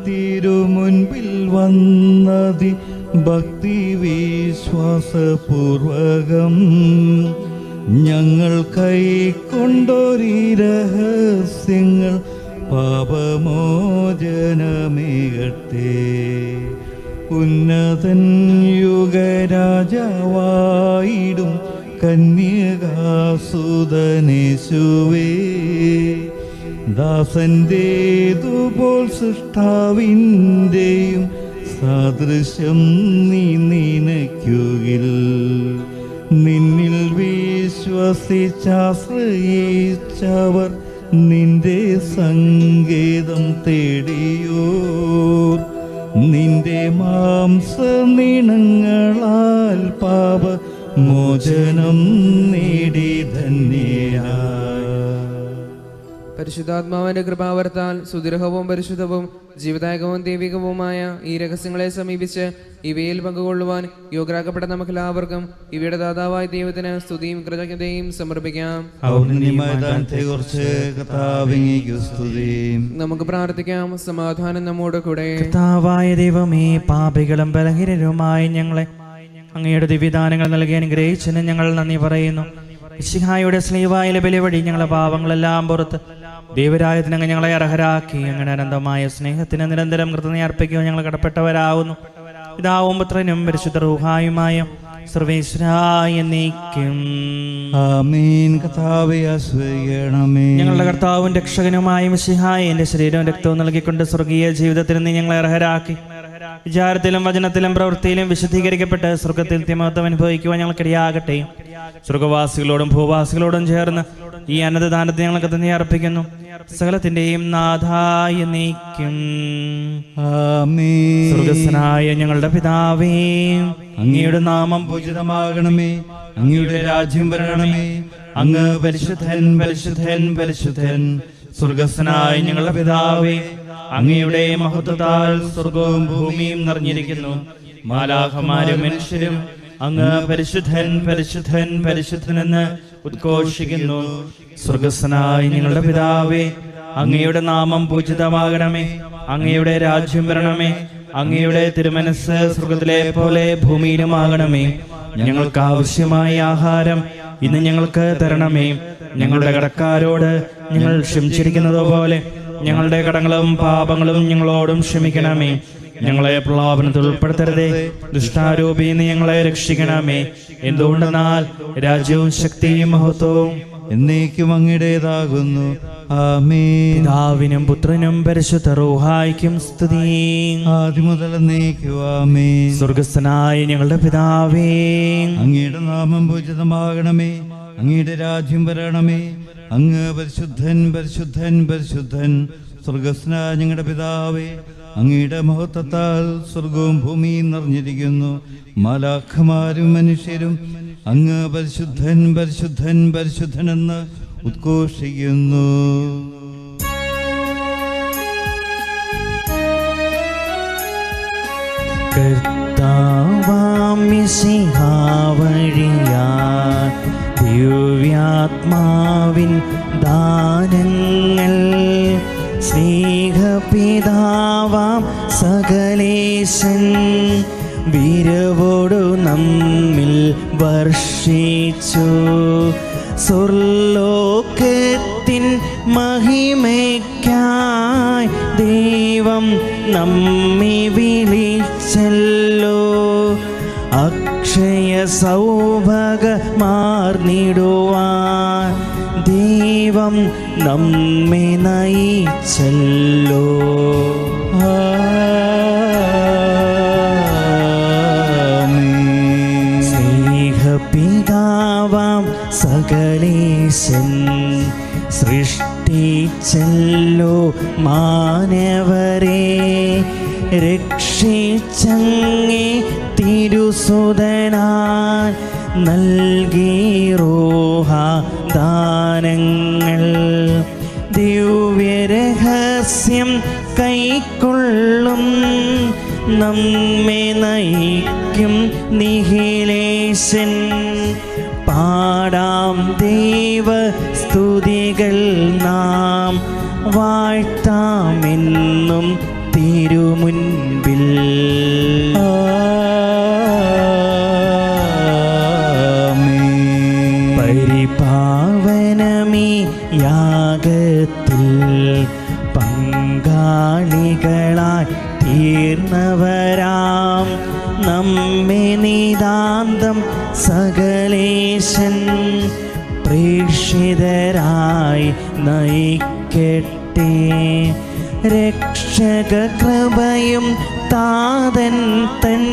തിരുമുൻപിൽ വന്നതി ഭക്തി വിശ്വാസപൂർവകം ഞങ്ങൾ കൈക്കൊണ്ടൊരീ രഹസ്യങ്ങൾ പാപമോചനമേകട്ടെ. ഉന്നതൻ യുഗരാജാവായിടും കന്യകാസുതനേശുവേ, ദാസന്റേതുപോൽ സൃഷ്ടാവിൻ്റെയും സാദൃശ്യം നീ നിനയ്ക്കുകിൽ. നിന്നിൽ വിശ്വസിച്ചാശ്രയിച്ചവർ നിന്റെ സങ്കേതം തേടിയോർ നിന്റെ മാംസനിണങ്ങളാൽ പാപ മോചനം നേടി ധന്യരായ. പരിശുദ്ധാത്മാവിന്റെ കൃപാവർത്താൽ സുദീർഘവും പരിശുദ്ധവും ജീവദായകവും ദൈവികവുമായ ഈ രഹസ്യങ്ങളെ സമീപിച്ച് ഇവയിൽ പങ്കുകൊള്ളുവാൻ യോഗ്യരാക്കപ്പെട്ട നമുക്കെല്ലാവർക്കും ഇവയുടെ ദാതാവായ ദൈവത്തിന് സ്തുതിയും കൃതജ്ഞതയും സമർപ്പിക്കാം. നമുക്ക് പ്രാർത്ഥിക്കാം. സമാധാനം നമ്മോട് കൂടെ. കർത്താവായ ദൈവമേ, പാപികളും ബലഹീനരുമായി ഞങ്ങളെ അങ്ങയുടെ ദിവ്യദാനങ്ങൾ നൽകി അനുഗ്രഹിച്ചതിന് ഞങ്ങൾ നന്ദി പറയുന്നു. മിശിഹായുടെ സ്ലീവായിലെ ബലി വഴി ഞങ്ങളെ പാപങ്ങളെല്ലാം പുറത്ത് ദൈവരായത്തിനങ്ങ് ഞങ്ങളെ അർഹരാക്കി. അങ്ങനെ അനന്തമായ സ്നേഹത്തിന് നിരന്തരം കൃതജ്ഞത അർപ്പിക്കുക ഞങ്ങൾ കടപ്പെട്ടവരാകുന്നു. പിതാവും പുത്രനും പരിശുദ്ധ റൂഹായുമായ സർവേശ്വരായ നീക്കും. ഞങ്ങളുടെ കർത്താവും രക്ഷകനുമായ മിശിഹായെ എന്റെ ശരീരവും രക്തവും നൽകിക്കൊണ്ട് സ്വർഗീയ ജീവിതത്തിൽ നീ ഞങ്ങളെ അർഹരാക്കി. വിചാരത്തിലും വചനത്തിലും പ്രവൃത്തിയിലും വിശുദ്ധീകരിക്കപ്പെട്ട് സ്വർഗത്തിൽ തിമത്വം അനുഭവിക്കുവാൻ ഞങ്ങൾക്കിടയാകട്ടെ. സ്വർഗവാസികളോടും ഭൂവാസികളോടും ചേർന്ന് ഈ അന്നദാനത്തെ ഞങ്ങൾക്ക് തന്നെ അർപ്പിക്കുന്നു. സകലത്തിന്റെയും നാഥായ നീക്കും. സ്വർഗസ്ഥനായ ഞങ്ങളുടെ പിതാവേ, അങ്ങയുടെ നാമം പൂജിതമാകണമേ. അങ്ങയുടെ രാജ്യം വരണമേ. അങ്ങ് പരിശുദ്ധൻ പരിശുദ്ധൻ പരിശുദ്ധൻ. സ്വർഗസ്ഥനായ ഞങ്ങളുടെ പിതാവേ, അങ്ങയുടെ മഹത്വത്താൽ സ്വർഗവും ഭൂമിയും നിറഞ്ഞിരിക്കുന്നു. മാലാഖമാരും മനുഷ്യരും അങ്ങ് പരിശുദ്ധൻ പരിശുദ്ധൻ പരിശുദ്ധനെന്ന് ഉദ്ഘോഷിക്കുന്നു. സ്വർഗസ്ഥനായ ഞങ്ങളുടെ പിതാവേ, അങ്ങയുടെ നാമം പൂജിതമാകണമേ. അങ്ങയുടെ രാജ്യം വരണമേ. അങ്ങയുടെ തിരുമനസ്സ് സ്വർഗത്തിലെ പോലെ ഭൂമിയിലുമാകണമേ. ഞങ്ങൾക്ക് ആവശ്യമായ ആഹാരം ഇന്ന് ഞങ്ങൾക്ക് തരണമേ. ഞങ്ങളുടെ കടക്കാരോട് ഞങ്ങൾ ക്ഷമിച്ചിരിക്കുന്നത് പോലെ ഞങ്ങളുടെ കടങ്ങളും പാപങ്ങളും ഞങ്ങളോടും ക്ഷമിക്കണമേ. ഞങ്ങളെ പ്രലോഭനത്തിൽ ഉൾപ്പെടുത്തരുതേ, ദുഷ്ടാരൂപിയിൽ നിന്ന് ഞങ്ങളെ രക്ഷിക്കണമേ. എന്തുകൊണ്ടെന്നാൽ രാജ്യവും ശക്തിയും മഹത്വവും എന്നേക്കും അങ്ങയുടേതാകുന്നു. ആമേൻ. പിതാവിനും പുത്രനും പരിശുദ്ധ റൂഹായ്ക്കും സ്തുതി. ആദ്യം മുതൽ എന്നേക്കും ആമേൻ. സ്വർഗസ്ഥനായ ഞങ്ങളുടെ പിതാവേ, അങ്ങയുടെ നാമം പൂജിതമാകണമേ. അങ്ങയുടെ രാജ്യം വരണമേ. അങ്ങ് പരിശുദ്ധൻ പരിശുദ്ധൻ പരിശുദ്ധൻ. സ്വർഗസ്ഥനായ ഞങ്ങളുടെ പിതാവേ, അങ്ങയുടെ മഹത്വത്താൽ സ്വർഗവും ഭൂമിയും നിറഞ്ഞിരിക്കുന്നു. മാലാഖമാരും മനുഷ്യരും അങ്ങ് പരിശുദ്ധൻ പരിശുദ്ധൻ പരിശുദ്ധനെന്ന് ഉദ്ഘോഷിക്കുന്നു. കർത്താവാം മിശിഹാ വഴിയാൽ ദിവ്യാത്മാവിൻ ദാനങ്ങൾ സ്നേഹപിതാവാം സകലേശൻ വിരവോടു നമ്മിൽ വർഷിച്ചു. സ്വർലോകത്തിൻ മഹിമയ്ക്കായി ദൈവം നമ്മെ വിളിച്ചല്ലോ. അക്ഷയ സൗഭാഗ്യമാർന്നിടുവാൻ ദൈവം നമ്മെ നയിച്ചല്ലോ. സ്നേഹപിതാവാം സകലേശൻ സൃഷ്ടിച്ചല്ലോ മാനവരെ. രക്ഷിച്ചങ്ങേ തിരുസുതനാൻ നൽകി റൂഹ ദാനങ്ങൾ. ദിവ്യരഹസ്യം കൈക്കൊള്ളും നമ്മെ നയിക്കും നിഹിലേശൻ. പാടാം ദൈവ സ്തുതികൾ നാം വാഴ്ത്താമെന്നും തിരുമുൻപിൽ. പരിപാവനമീ യാഗത്തിൽ പങ്കാളികളായി തീർന്നവരാം നമ്മെ നിതാന്തം സകലേശൻ പ്രേക്ഷിതരായി നയിക്കട്ടെ. രക്ഷക കൃപയും താതൻ തൻ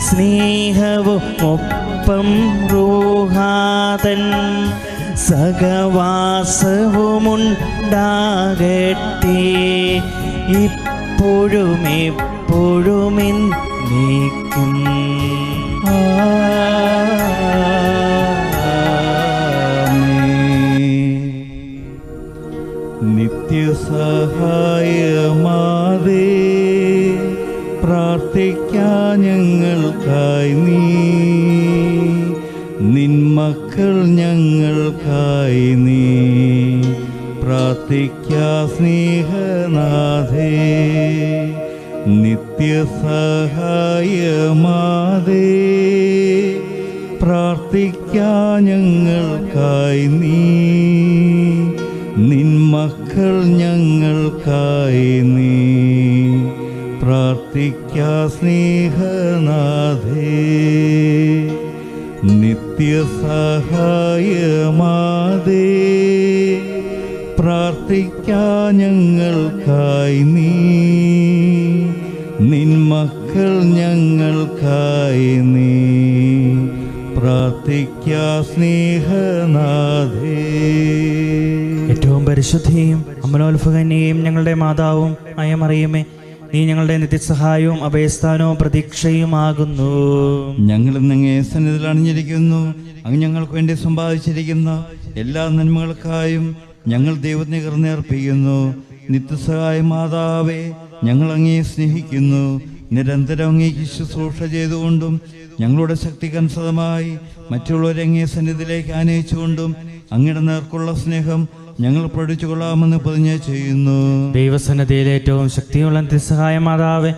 സ്നേഹവും ഒപ്പം റൂഹാതൻ സഹവാസവുമുണ്ടാകട്ടെ ഇപ്പോഴും എപ്പോഴും എന്നേക്കും. നിത്യസഹായമാതേ പ്രാർത്ഥിക്കാൻ ഞങ്ങൾക്കായി നീ, നിൻ മക്കൾ ഞങ്ങൾക്കായി നീ പ്രാർത്ഥിക്കാ സ്നേഹനാഥേ. നിത്യസഹായമാതേ പ്രാർത്ഥിക്കാൻ ഞങ്ങൾക്കായി നീ, നിൻ മക്കൾ ഞങ്ങൾക്കായി നീ പ്രാർത്ഥിക്കാ സ്നേഹനാഥേ. നിത്യസഹായമാതേ പ്രാർത്ഥിക്കാൻ ഞങ്ങൾക്കായി നീ, നിൻ മക്കൾ ഞങ്ങൾക്കായി നീ പ്രാർത്ഥിക്കാ സ്നേഹനാഥേ. ഏറ്റവും പരിശുദ്ധിയും അമലോത്ഭകന്യയും ഞങ്ങളുടെ മാതാവും ആയ മറിയമേ, നീ ഞങ്ങളുടെ നിത്യസഹായവും അഭയസ്ഥാനവും പ്രതീക്ഷയുമാകുന്നു. ഞങ്ങൾ അങ്ങേ സന്നിധിയിൽ അണിഞ്ഞിരിക്കുന്നു. അങ്ങ് ഞങ്ങൾക്ക് വേണ്ടി സമ്പാദിച്ചിരിക്കുന്ന എല്ലാ നന്മകൾക്കായും ഞങ്ങൾ ദൈവത്തിന് കൃതജ്ഞതയർപ്പിക്കുന്നു. നിത്യസഹായ മാതാവേ, ഞങ്ങൾ അങ്ങേ സ്നേഹിക്കുന്നു. നിരന്തരം അങ്ങേക്ക് ശുശ്രൂഷ ചെയ്തുകൊണ്ടും ഞങ്ങളുടെ ശക്തിക്കനുസൃതമായി മറ്റുള്ളവരെ അങ്ങേ സന്നിധിയിലേക്ക് ആനയിച്ചുകൊണ്ടും അങ്ങയുടെ നേർക്കുള്ള സ്നേഹം ഞങ്ങൾ പഠിച്ചു കൊള്ളാമെന്ന് പ്രതിജ്ഞ ചെയ്യുന്നു. ദൈവസന്നിധിയിലെ ഏറ്റവും ശക്തിയുള്ള നിത്യസഹായ മാതാവേ,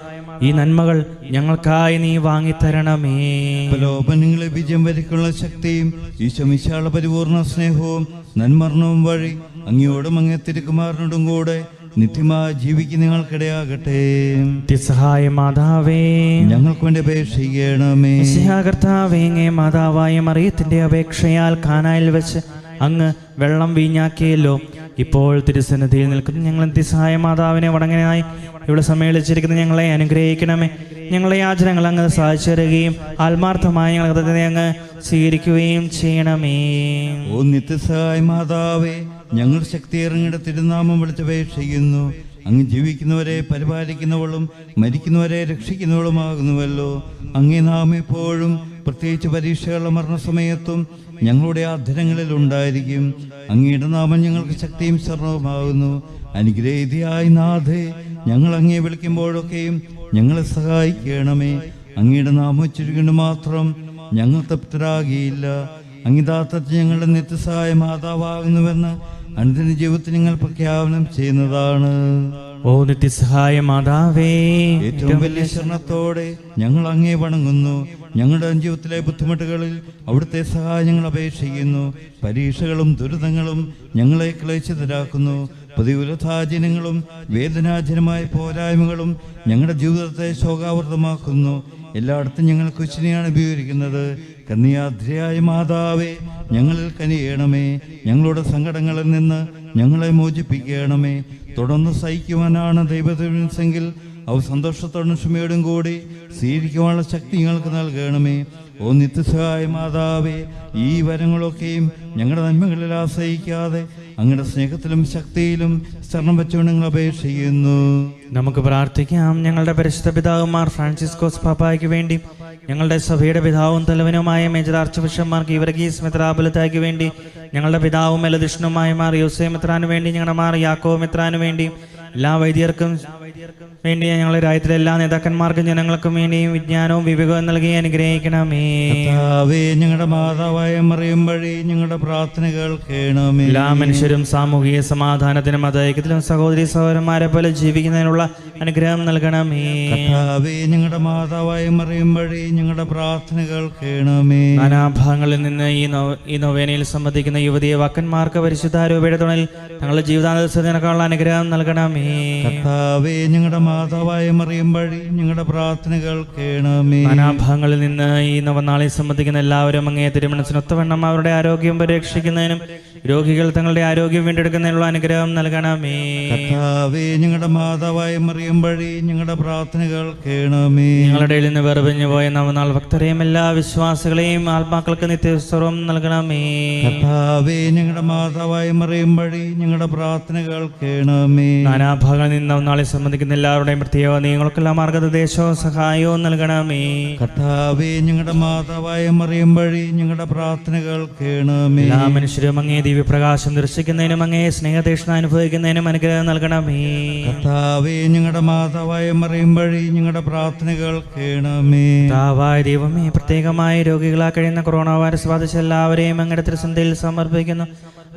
ഈ നന്മകൾ ഞങ്ങൾക്കായി നീ വാങ്ങിത്തരണമേ. പ്രലോഭനങ്ങളെ വിജയം വരിക്കുള്ള ശക്തിയും ഈശോമിശിഹായുടെ പരിപൂർണ സ്നേഹവും നന്മർണവും വഴി അങ്ങയോടും അങ്ങേ തിരുക്കുമാരനോടും കൂടെ നിത്യമായി ജീവിക്കുന്ന ഞങ്ങൾക്കിടയാകട്ടെ. നിത്യസഹായ മാതാവേ, ഞങ്ങൾക്ക് വേണ്ടി അപേക്ഷിക്കണമേ. കർത്താവേ, അങ്ങേ മാതാവായ മറിയത്തിന്റെ അപേക്ഷയാൽ കാനായിൽ വെച്ച് അങ്ങ് വെള്ളം വീഞ്ഞാക്കിയല്ലോ. ഇപ്പോൾ തിരുസന്നിധിയിൽ നിൽക്കുന്ന ഞങ്ങൾ നിത്യസഹായ മാതാവിനെ വണങ്ങനായി ഇവിടെ സമ്മേളിച്ചിരിക്കുന്ന ഞങ്ങളെ അനുഗ്രഹിക്കണമേ. ഞങ്ങളെ യാചനകൾ അങ്ങ് സാധിച്ചു തരികയും ആത്മാർത്ഥമായി ഞങ്ങൾ അങ്ങ് സ്വീകരിക്കുകയും ചെയ്യണമേ. ഓ നിത്യസഹായ മാതാവേ, ഞങ്ങൾ ശക്തിയേറിയുടെ തിരുനാമം വിളിച്ചപേക്ഷിക്കുന്നു. അങ്ങ് ജീവിക്കുന്നവരെ പരിപാലിക്കുന്നവളും മരിക്കുന്നവരെ രക്ഷിക്കുന്നവളുമാകുന്നുവല്ലോ. അങ്ങേ നാം എപ്പോഴും പ്രത്യേകിച്ച് പരീക്ഷകളുടെ മരണസമയത്തും ഞങ്ങളുടെ അധരങ്ങളിൽ ഉണ്ടായിരിക്കും. അങ്ങയുടെ നാമം ഞങ്ങൾക്ക് ശക്തിയും ശരണവുമാകുന്നു. അനുഗ്രഹീതയായ നാഥേ, ഞങ്ങൾ അങ്ങേ വിളിക്കുമ്പോഴൊക്കെയും ഞങ്ങളെ സഹായിക്കണമേ. അങ്ങയുടെ നാമം ചുരുക്കൊണ്ട് മാത്രം ഞങ്ങൾ തൃപ്തരാകിയില്ല. അങ്ങിതാർത്ഥത്തിൽ ഞങ്ങളുടെ നിത്യസഹായ മാതാവാകുന്നുവെന്ന് അനുദിന ജീവിതത്തിൽ ഞങ്ങൾ പ്രഖ്യാപനം ചെയ്യുന്നതാണ്. ഓ നിത്യസഹായ മാതാവേ, ഏറ്റവും വലിയ ശരണത്തോടെ ഞങ്ങൾ അങ്ങേ വണങ്ങുന്നു. ഞങ്ങളുടെ ജീവിതത്തിലെ ബുദ്ധിമുട്ടുകളിൽ അവിടുത്തെ സഹായം ഞങ്ങൾ അപേക്ഷിക്കുന്നു. പരീക്ഷകളും ദുരിതങ്ങളും ഞങ്ങളെ ക്ലേശിതരാക്കുന്നു. പ്രതികൂലസാഹചര്യങ്ങളും വേദനാജനമായ പോരായ്മകളും ഞങ്ങളുടെ ജീവിതത്തെ ശോകാവൃതമാക്കുന്നു. എല്ലായിടത്തും ഞങ്ങൾ കുശിനെയാണ് ഉപയോഗിക്കുന്നത്. കന്യാദ്രിയായ മാതാവേ, ഞങ്ങളിൽ കനിയണമേ. ഞങ്ങളുടെ സങ്കടങ്ങളിൽ നിന്ന് ഞങ്ങളെ മോചിപ്പിക്കണമേ. തുടർന്ന് സഹിക്കുവാനാണ് ദൈവത്തിനെങ്കിൽ അവ സന്തോഷത്തോടും ക്ഷമയോടും കൂടി സ്വീകരിക്കുവാനുള്ള ശക്തി ഞങ്ങൾക്ക് നൽകണമേ. ഓ നിത്യസഹായ മാതാവേ, ഈ വരങ്ങളൊക്കെയും ഞങ്ങളുടെ നന്മകളിൽ ആശ്രയിക്കാതെ അങ്ങയുടെ സ്നേഹത്തിലും ശക്തിയിലും ശരണം വെച്ചുകൊണ്ട് ഞങ്ങൾ അപേക്ഷിക്കുന്നു. നമുക്ക് പ്രാർത്ഥിക്കാം. ഞങ്ങളുടെ പരിശുദ്ധ പിതാവുമാർ ഫ്രാൻസിസ്കോസ് പാപ്പായ്ക്ക് വേണ്ടി, ഞങ്ങളുടെ സഭയുടെ പിതാവും തലവനുമായ മേജർ ആർച്ച് ബിഷപ്പ്മാർ ഗീവർഗീസ് മെത്രാപൊലീത്തായ്ക്ക് വേണ്ടി, ഞങ്ങളുടെ പിതാവും മെലദിഷ്ണുമായ മാർ യോസേ മെത്രാനു വേണ്ടി, ഞങ്ങളുടെ മാർ യാക്കോബ് മെത്രാനു വേണ്ടി, എല്ലാ വൈദ്യർക്കും വേണ്ടി ഞങ്ങളുടെ രാജ്യത്തിലെ എല്ലാ നേതാക്കന്മാർക്കും ജനങ്ങൾക്കും വേണ്ടിയും വിജ്ഞാനവും വിവേകവും നൽകി അനുഗ്രഹിക്കണമേ. കർത്താവേ, ഞങ്ങളുടെ മാതാവായ മറിയം വഴി ഞങ്ങളുടെ പ്രാർത്ഥന കേൾക്കണമേ. എല്ലാ മനുഷ്യരും സാമൂഹിക സമാധാനത്തിനും മതൈക്യത്തിലും സഹോദരി സഹോദരന്മാരെ പോലെ ജീവിക്കുന്നതിനുള്ള അനുഗ്രഹം നൽകണമേ. കർത്താവേ, ഞങ്ങളുടെ മാതാവായ മറിയം വഴി ഞങ്ങളുടെ പ്രാർത്ഥന കേൾക്കണമേ. നാനാഭാഗങ്ങളിൽ നിന്ന് ഈ നൊവേനയിൽ സംബന്ധിക്കുന്ന യുവതി യുവാക്കന്മാർക്ക് പരിശുദ്ധാരൂപയുടെ തുണയിൽ തങ്ങളുടെ ജീവിതാന്തരത്തിനുള്ള അനുഗ്രഹം നൽകണമേ. കർത്താവേ, ഞങ്ങളുടെ മാതാവായ മറിയം വഴി ഞങ്ങളുടെ പ്രാർത്ഥന കേൾക്കണമേ. നാനാഭാഗങ്ങളിൽ നിന്ന് ഈ നവനാളിൽ സംബന്ധിക്കുന്ന എല്ലാവരും അങ്ങേ തിരുമനസ്സിനൊത്തവണ്ണം അവരുടെ ആരോഗ്യം പരിരക്ഷിക്കുന്നതിനും രോഗികൾ തങ്ങളുടെ ആരോഗ്യം വീണ്ടെടുക്കുന്നതിനുള്ള അനുഗ്രഹം നൽകണമേ. കർത്താവേ, ഞങ്ങളുടെ മാതാവായ മറിയം വഴി ഞങ്ങളുടെ പ്രാർത്ഥന കേൾക്കണമേ. ഞങ്ങളുടെ ഇടയിൽ നിന്ന് വേർപിരിഞ്ഞു പോയ നവനാൾ ഭക്തരെയും എല്ലാ വിശ്വാസികളെയും ആത്മാക്കൾക്ക് നിത്യസ്വരം നൽകണമേ. കർത്താവേ, ഞങ്ങളുടെ മാതാവായ മറിയം വഴി ഞങ്ങളുടെ പ്രാർത്ഥന കേൾക്കണമേ. നാനാഭാഗങ്ങളിൽ നിന്ന് നവനാളിൽ സംബന്ധിക്കുന്ന എല്ലാവരുടെയും പ്രത്യേക നിങ്ങൾക്കെല്ലാം മാർഗനിർദ്ദേശവും സഹായവും നൽകണമേ. കർത്താവേ, ഞങ്ങളുടെ മാതാവായ മറിയം വഴി ഞങ്ങളുടെ പ്രാർത്ഥന കേൾക്കണമേ. എല്ലാ മനുഷ്യരും അങ്ങേ ദിവ്യപ്രകാശം ദർശിക്കുന്നതിനും അങ്ങേ സ്നേഹതീഷ്ണ അനുഭവിക്കുന്നതിനും അനുഗ്രഹം നൽകണമേ. കർത്താവേ, ഞങ്ങളുടെ മാതാവായ മറിയം വഴി ഞങ്ങളുടെ പ്രാർത്ഥന കേൾക്കണമേ. കർത്താവായ ദൈവമേ, പ്രത്യേകമായി രോഗികളായി കഴിയുന്ന കൊറോണ വൈറസ് ബാധിച്ച എല്ലാവരെയും അങ്ങയുടെ തിരുസന്നിധിയിൽ സമർപ്പിക്കുന്നു.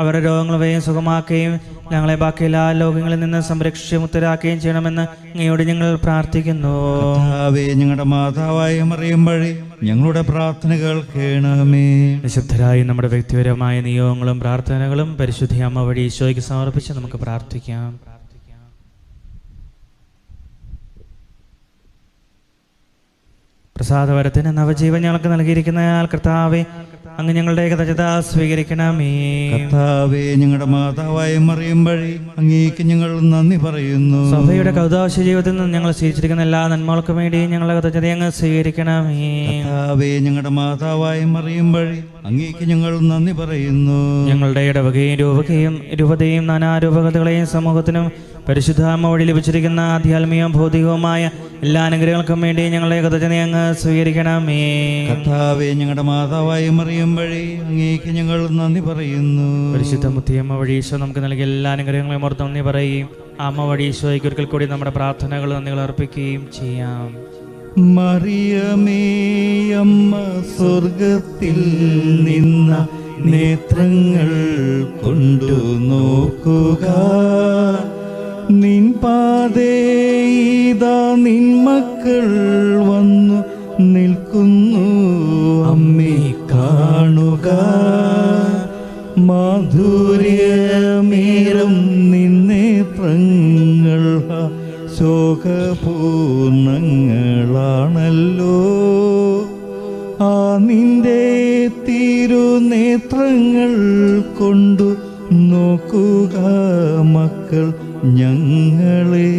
അവരുടെ രോഗങ്ങൾ വേഗം സുഖമാക്കുകയും ഞങ്ങളെ ബാക്കി എല്ലാ ലോകങ്ങളിൽ നിന്ന് സംരക്ഷിച്ച് മുക്തരാക്കുകയും ചെയ്യണമെന്ന് അങ്ങയോട് ഞങ്ങൾ പ്രാർത്ഥിക്കുന്നു. കർത്താവേ, ഞങ്ങളുടെ മാതാവായ മറിയം വഴി ഞങ്ങളുടെ പ്രാർത്ഥന കേൾക്കണമേ. നിശബ്ദരായി നമ്മുടെ വ്യക്തിപരമായ നിയോഗങ്ങളും പ്രാർത്ഥനകളും പരിശുദ്ധ അമ്മ വഴി ഈശോയ്ക്ക് സമർപ്പിച്ച് നമുക്ക് പ്രാർത്ഥിക്കാം. പ്രസാദവരത്തിന് നവജീവൻ ഞങ്ങൾക്ക് നൽകിയിരിക്കുന്നയാൾ കർത്താവേ, അങ്ങ് ഞങ്ങളുടെ കൃതജ്ഞത സ്വീകരിക്കണമേ. കർത്താവേ, ഞങ്ങളുടെ മാതാവായ മറിയം വഴി അങ്ങേക്ക് ഞങ്ങൾ നന്ദി പറയുന്നു. സഭയുടെ കൗതാശ ജീവിതത്തിൽ നിന്ന് ഞങ്ങൾ സ്വീകരിച്ചിരിക്കുന്ന എല്ലാ നന്മകൾക്കും വേണ്ടി ഞങ്ങളുടെ കൃതജ്ഞത അങ്ങ് സ്വീകരിക്കണമേ. കർത്താവേ, ഞങ്ങളുടെ മാതാവായ മറിയം വഴി അങ്ങേക്ക് ഞങ്ങൾ നന്ദി പറയുന്നു. ഞങ്ങളുടെ ഇടവകയും രൂപതയും നാനാരൂപകതകളെയും സമൂഹത്തിനും പരിശുദ്ധ അമ്മ വഴി ലഭിച്ചിരിക്കുന്ന ആധ്യാത്മികവും ഭൗതികവുമായ എല്ലാ അനുഗ്രഹങ്ങൾക്കും വേണ്ടി ഞങ്ങളെ കൃതജ്ഞത അങ്ങ് സ്വീകരിക്കണമേ. കർത്താവേ, ഞങ്ങളുടെ മാതാവായ മറിയം വഴി അങ്ങേക്ക് ഞങ്ങൾ നന്ദി പറയുന്നു. പരിശുദ്ധ മുത്തിയമ്മ വഴി ഈശോ നമുക്ക് നൽകിയ എല്ലാ അനുഗ്രഹങ്ങളെയും ഓർത്ത് നന്ദി പറയുകയും അമ്മ വഴി ഈശോയ്ക്ക് ഒരിക്കൽ കൂടി നമ്മുടെ പ്രാർത്ഥനകൾ നന്ദികൾ അർപ്പിക്കുകയും ചെയ്യാം. മറിയമേ, അമ്മ സ്വർഗത്തിൽ നിന്ന നേത്രങ്ങൾ കൊണ്ടു നോക്കുക, നിൻ പാതേതാ നിൻ മക്കൾ വന്നു നിൽക്കുന്നു, അമ്മേ കാണുക. മാധുര്യമേറും നിന്നേത്രങ്ങൾ ശോകപൂർണങ്ങളാണല്ലോ, ആ നിന്റെ തിരുനേത്രങ്ങൾ കൊണ്ടു നോക്കുക മക്കൾ ഞങ്ങളെ.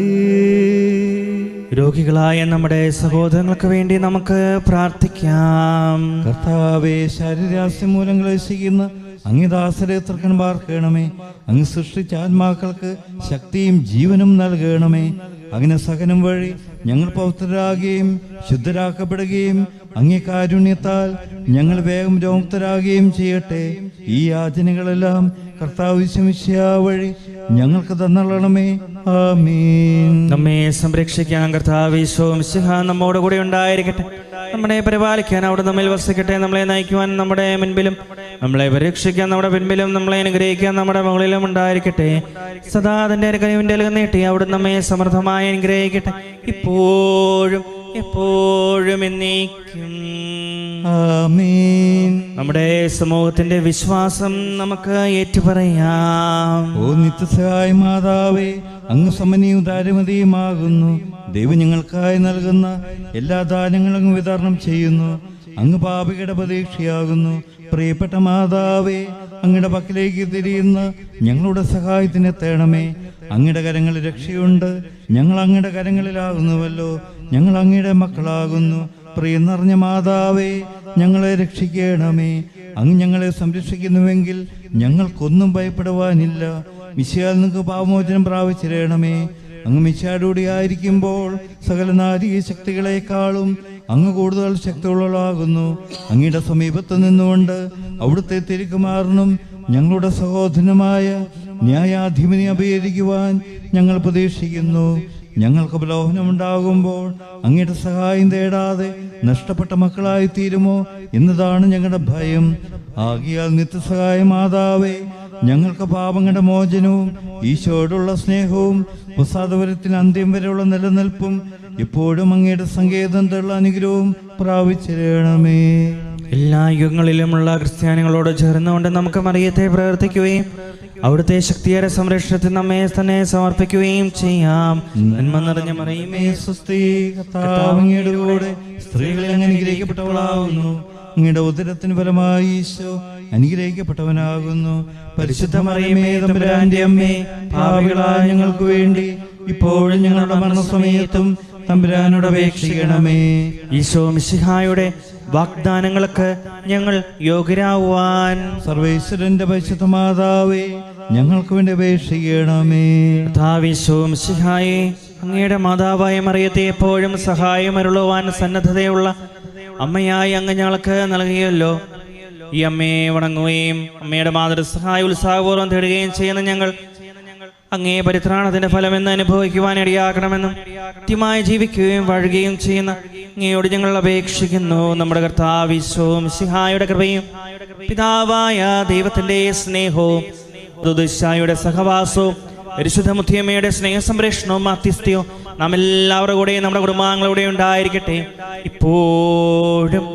രോഗികളായ നമ്മുടെ സഹോദരങ്ങൾക്ക് വേണ്ടി നമുക്ക് പ്രാർത്ഥിക്കാം. കർത്താവേ, ശരീരാസ്യ മൂലങ്ങൾ ചെയ്യുന്ന അങ്ങിദാസരെ തൃക്കന്മാർക്കണമേ. അങ്ങ് സൃഷ്ടിച്ച ആത്മാക്കൾക്ക് ശക്തിയും ജീവനും നൽകണമേ. അങ്ങനെ സഹനം വഴി ഞങ്ങൾ പവിത്രരാകുകയും ശുദ്ധരാക്കപ്പെടുകയും അങ്ങേ കാരുണ്യത്താൽ ഞങ്ങൾ വേഗം രോഗമുക്തരാകുകയും ചെയ്യട്ടെ. ഈ യാചനകളെല്ലാം കർത്താവ് യേശുമിശിഹാ വഴി ഞങ്ങൾക്ക് തന്നള്ളണമേ. ആമീൻ. നമ്മെ സംരക്ഷിക്കാൻ കർത്താവ് യേശുമിശിഹാ നമ്മോട് കൂടെ ഉണ്ടായിരിക്കട്ടെ. നമ്മളെ പരിപാലിക്കാൻ അവിടെ നമ്മിൽ വസിക്കട്ടെ. നമ്മളെ നയിക്കുവാൻ നമ്മുടെ മുൻപിലും നമ്മളെ പരീക്ഷിക്കാൻ നമ്മുടെ പിൻപിലും നമ്മളെ അനുഗ്രഹിക്കാൻ നമ്മുടെ മുകളിലും ഉണ്ടായിരിക്കട്ടെ. സദാ തന്റെ കൈവിന്റെ നീട്ടി അവിടെ നമ്മെ സമൃദ്ധമായി അനുഗ്രഹിക്കട്ടെ, ഇപ്പോഴും എപ്പോഴും എന്നേക്കും. ആമീൻ. നമ്മുടെ സമൂഹത്തിന്റെ വിശ്വാസം നമുക്ക് ഏറ്റുപറയാം. ഓ നിത്യസഹായ മാതാവേ, അങ്ങ് സമനിയും ഉദാരമതിയുമാകുന്നു. ദൈവം ഞങ്ങൾക്കായി നൽകുന്ന എല്ലാ ദാനങ്ങളും വിതരണം ചെയ്യുന്നു. അങ്ങ് പാപികളുടെ പ്രതീക്ഷയാകുന്നു. പ്രിയപ്പെട്ട മാതാവേ, അങ്ങയുടെ പക്കലേക്ക് തിരിയുന്ന ഞങ്ങളുടെ സഹായത്തിന് എത്തണമേ. അങ്ങയുടെ കരങ്ങളിൽ രക്ഷയുണ്ട്. ഞങ്ങൾ അങ്ങയുടെ കരങ്ങളിലാകുന്നുവല്ലോ. ഞങ്ങൾ അങ്ങയുടെ മക്കളാകുന്നു. പ്രിയ നിറഞ്ഞ മാതാവേ, ഞങ്ങളെ രക്ഷിക്കണമേ. അങ്ങ് ഞങ്ങളെ സംരക്ഷിക്കുന്നുവെങ്കിൽ ഞങ്ങൾക്കൊന്നും ഭയപ്പെടുവാനില്ല. മിശിഹായിൽ നിങ്ങൾക്ക് പാപമോചനം പ്രാപിച്ചിരണമേ. അങ്ങ് മിശിഹായോടുകൂടി ആയിരിക്കുമ്പോൾ സകല നാരീയ ശക്തികളെക്കാളും അങ്ങ് കൂടുതൽ ശക്തിയുള്ളവളാകുന്നു. അങ്ങയുടെ സമീപത്ത് നിന്നുകൊണ്ട് അവിടുത്തെ തിരുക്കുമാറിനും ഞങ്ങളുടെ സഹോദരനുമായ ന്യായാധിപനെ അഭികരിക്കുവാൻ ഞങ്ങൾ പ്രതീക്ഷിക്കുന്നു. ഞങ്ങൾക്ക് പ്രലോഭനമുണ്ടാകുമ്പോൾ അങ്ങയുടെ സഹായം തേടാതെ നഷ്ടപ്പെട്ട മക്കളായി തീരുമോ എന്നതാണ് ഞങ്ങളുടെ ഭയം. ആകിയാൽ നിത്യസഹായ മാതാവേ, ഞങ്ങൾക്ക് പാപങ്ങളുടെ മോചനവും ഈശോയോടുള്ള സ്നേഹവും പ്രസാദപരത്തിന് അന്ത്യം വരെയുള്ള നിലനിൽപ്പും എപ്പോഴും അങ്ങയുടെ സങ്കേതത്തിലുള്ള അനുഗ്രഹവും പ്രാപിച്ചിരണമേ. എല്ലാ യുഗങ്ങളിലുമുള്ള ക്രിസ്ത്യാനികളോട് ചേർന്നുകൊണ്ട് നമുക്ക് മറിയത്തെ പ്രവർത്തിക്കുകയും അവിടുത്തെ ശക്തിയേറെ സംരക്ഷണത്തിൽ നമ്മെ തന്നെ സമർപ്പിക്കുകയും ചെയ്യാം. നന്മ നിറഞ്ഞ മറിയമേ സ്വസ്തി, കർത്താവ് അങ്ങയുടെ കൂടെ സ്ത്രീകളിൽ അങ്ങ് അനുഗ്രഹിക്കപ്പെട്ടവളാകുന്നു. അങ്ങയുടെ ഉദരത്തിന് ഫലമായി ഈശോ അനുഗ്രഹിക്കപ്പെട്ടവനാകുന്നു. പരിശുദ്ധ മറിയമേ, തമ്പുരാന്റെ അമ്മേ, പാപികളായ ഞങ്ങൾക്ക് വേണ്ടി ഇപ്പോഴും ഞങ്ങളുടെ മരണസമയത്തും തമ്പുരാനോട് അപേക്ഷിക്കണമേ. ഈശോ മിശിഹായുടെ വാഗ്ദാനങ്ങൾക്ക് ഞങ്ങൾ യോഗ്യരാവാൻ സർവേശ്വരന്റെ പരിശുദ്ധ മാതാവേ, ഞങ്ങൾക്ക് വേണ്ടി അപേക്ഷിക്കണമേ. കർത്താവീശോ മിശിഹായെ, അങ്ങയുടെ മാതാവായ മറിയത്തെ എപ്പോഴും സഹായമരുളുവാൻ സന്നദ്ധതയുള്ള അമ്മയായി അങ്ങ് ഞങ്ങൾക്ക് നൽകിയല്ലോ. ഈ അമ്മയെ വണങ്ങുകയും അമ്മയുടെ മാതൃസഹായ ഉത്സാഹപൂർവ്വം തേടുകയും ചെയ്യുന്ന ഞങ്ങൾ അങ്ങേ പരിത്രാണത്തിന്റെ ഫലമെന്ന് അനുഭവിക്കുവാൻ ഇടയാക്കണമെന്നും കൃത്യമായി ജീവിക്കുകയും വാഴുകയും ചെയ്യുന്ന അങ്ങയോട് ഞങ്ങൾ അപേക്ഷിക്കുന്നു. നമ്മുടെ കർത്താവ് ഈശോ മിശിഹായുടെ കൃപയും പിതാവായ ദൈവത്തിന്റെ സ്നേഹവും ദുദുശായുടെ സഹവാസവും പരിശുദ്ധ മുത്തിയമ്മയുടെ സ്നേഹ സംരക്ഷണവും മധ്യസ്ഥ്യവും നാം എല്ലാവരുടെ കൂടെയും നമ്മുടെ കുടുംബാംഗങ്ങളുടെ ഉണ്ടായിരിക്കട്ടെ, ഇപ്പോഴും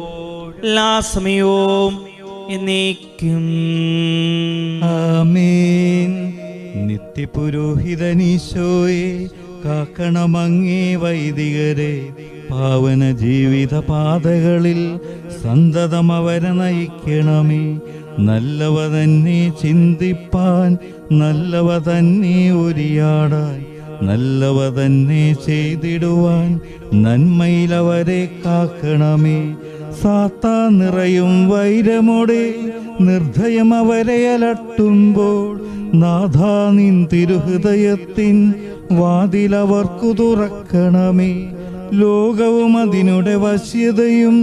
എല്ലാ സമയവും എന്നേക്കും. ആമേൻ. നിത്യപുരോഹിതനീശോയെ, കാക്കണമങ്ങേ വൈദികരെ, പാവന ജീവിത പാതകളിൽ സന്തതം അവരെ നയിക്കണമേ. നല്ലവ തന്നെ ചിന്തിപ്പാൻ, നല്ലവ തന്നെ ഉരിയാടാൻ, നല്ലവ തന്നെ ചെയ്തിടുവാൻ നന്മയിലവരെ കാക്കണമേ. സാത്താ നിറയും വൈരമോടെ നിർദ്ധയം അവരെ അലട്ടുമ്പോൾ, നാഥാ നിൻ തിരുഹൃദയത്തിൻ വാതിലവർക്കു തുറക്കണമേ. ലോകവും അതിനുടെ വശ്യതയും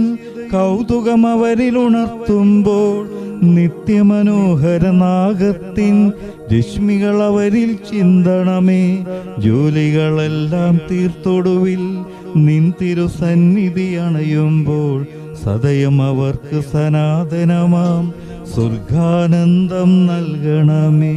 കൗതുകം അവരിൽ ഉണർത്തുമ്പോൾ, നിത്യമനോഹര നാഗത്തിൻ രശ്മികൾ അവരിൽ ചിന്തണമേ. ജോലികളെല്ലാം തീർത്തൊടുവിൽ നിൻ തിരുസന്നിധി അണയുമ്പോൾ, സദയം അവർക്ക് സനാതനമാം സ്വർഗാനന്ദം നൽകണമേ.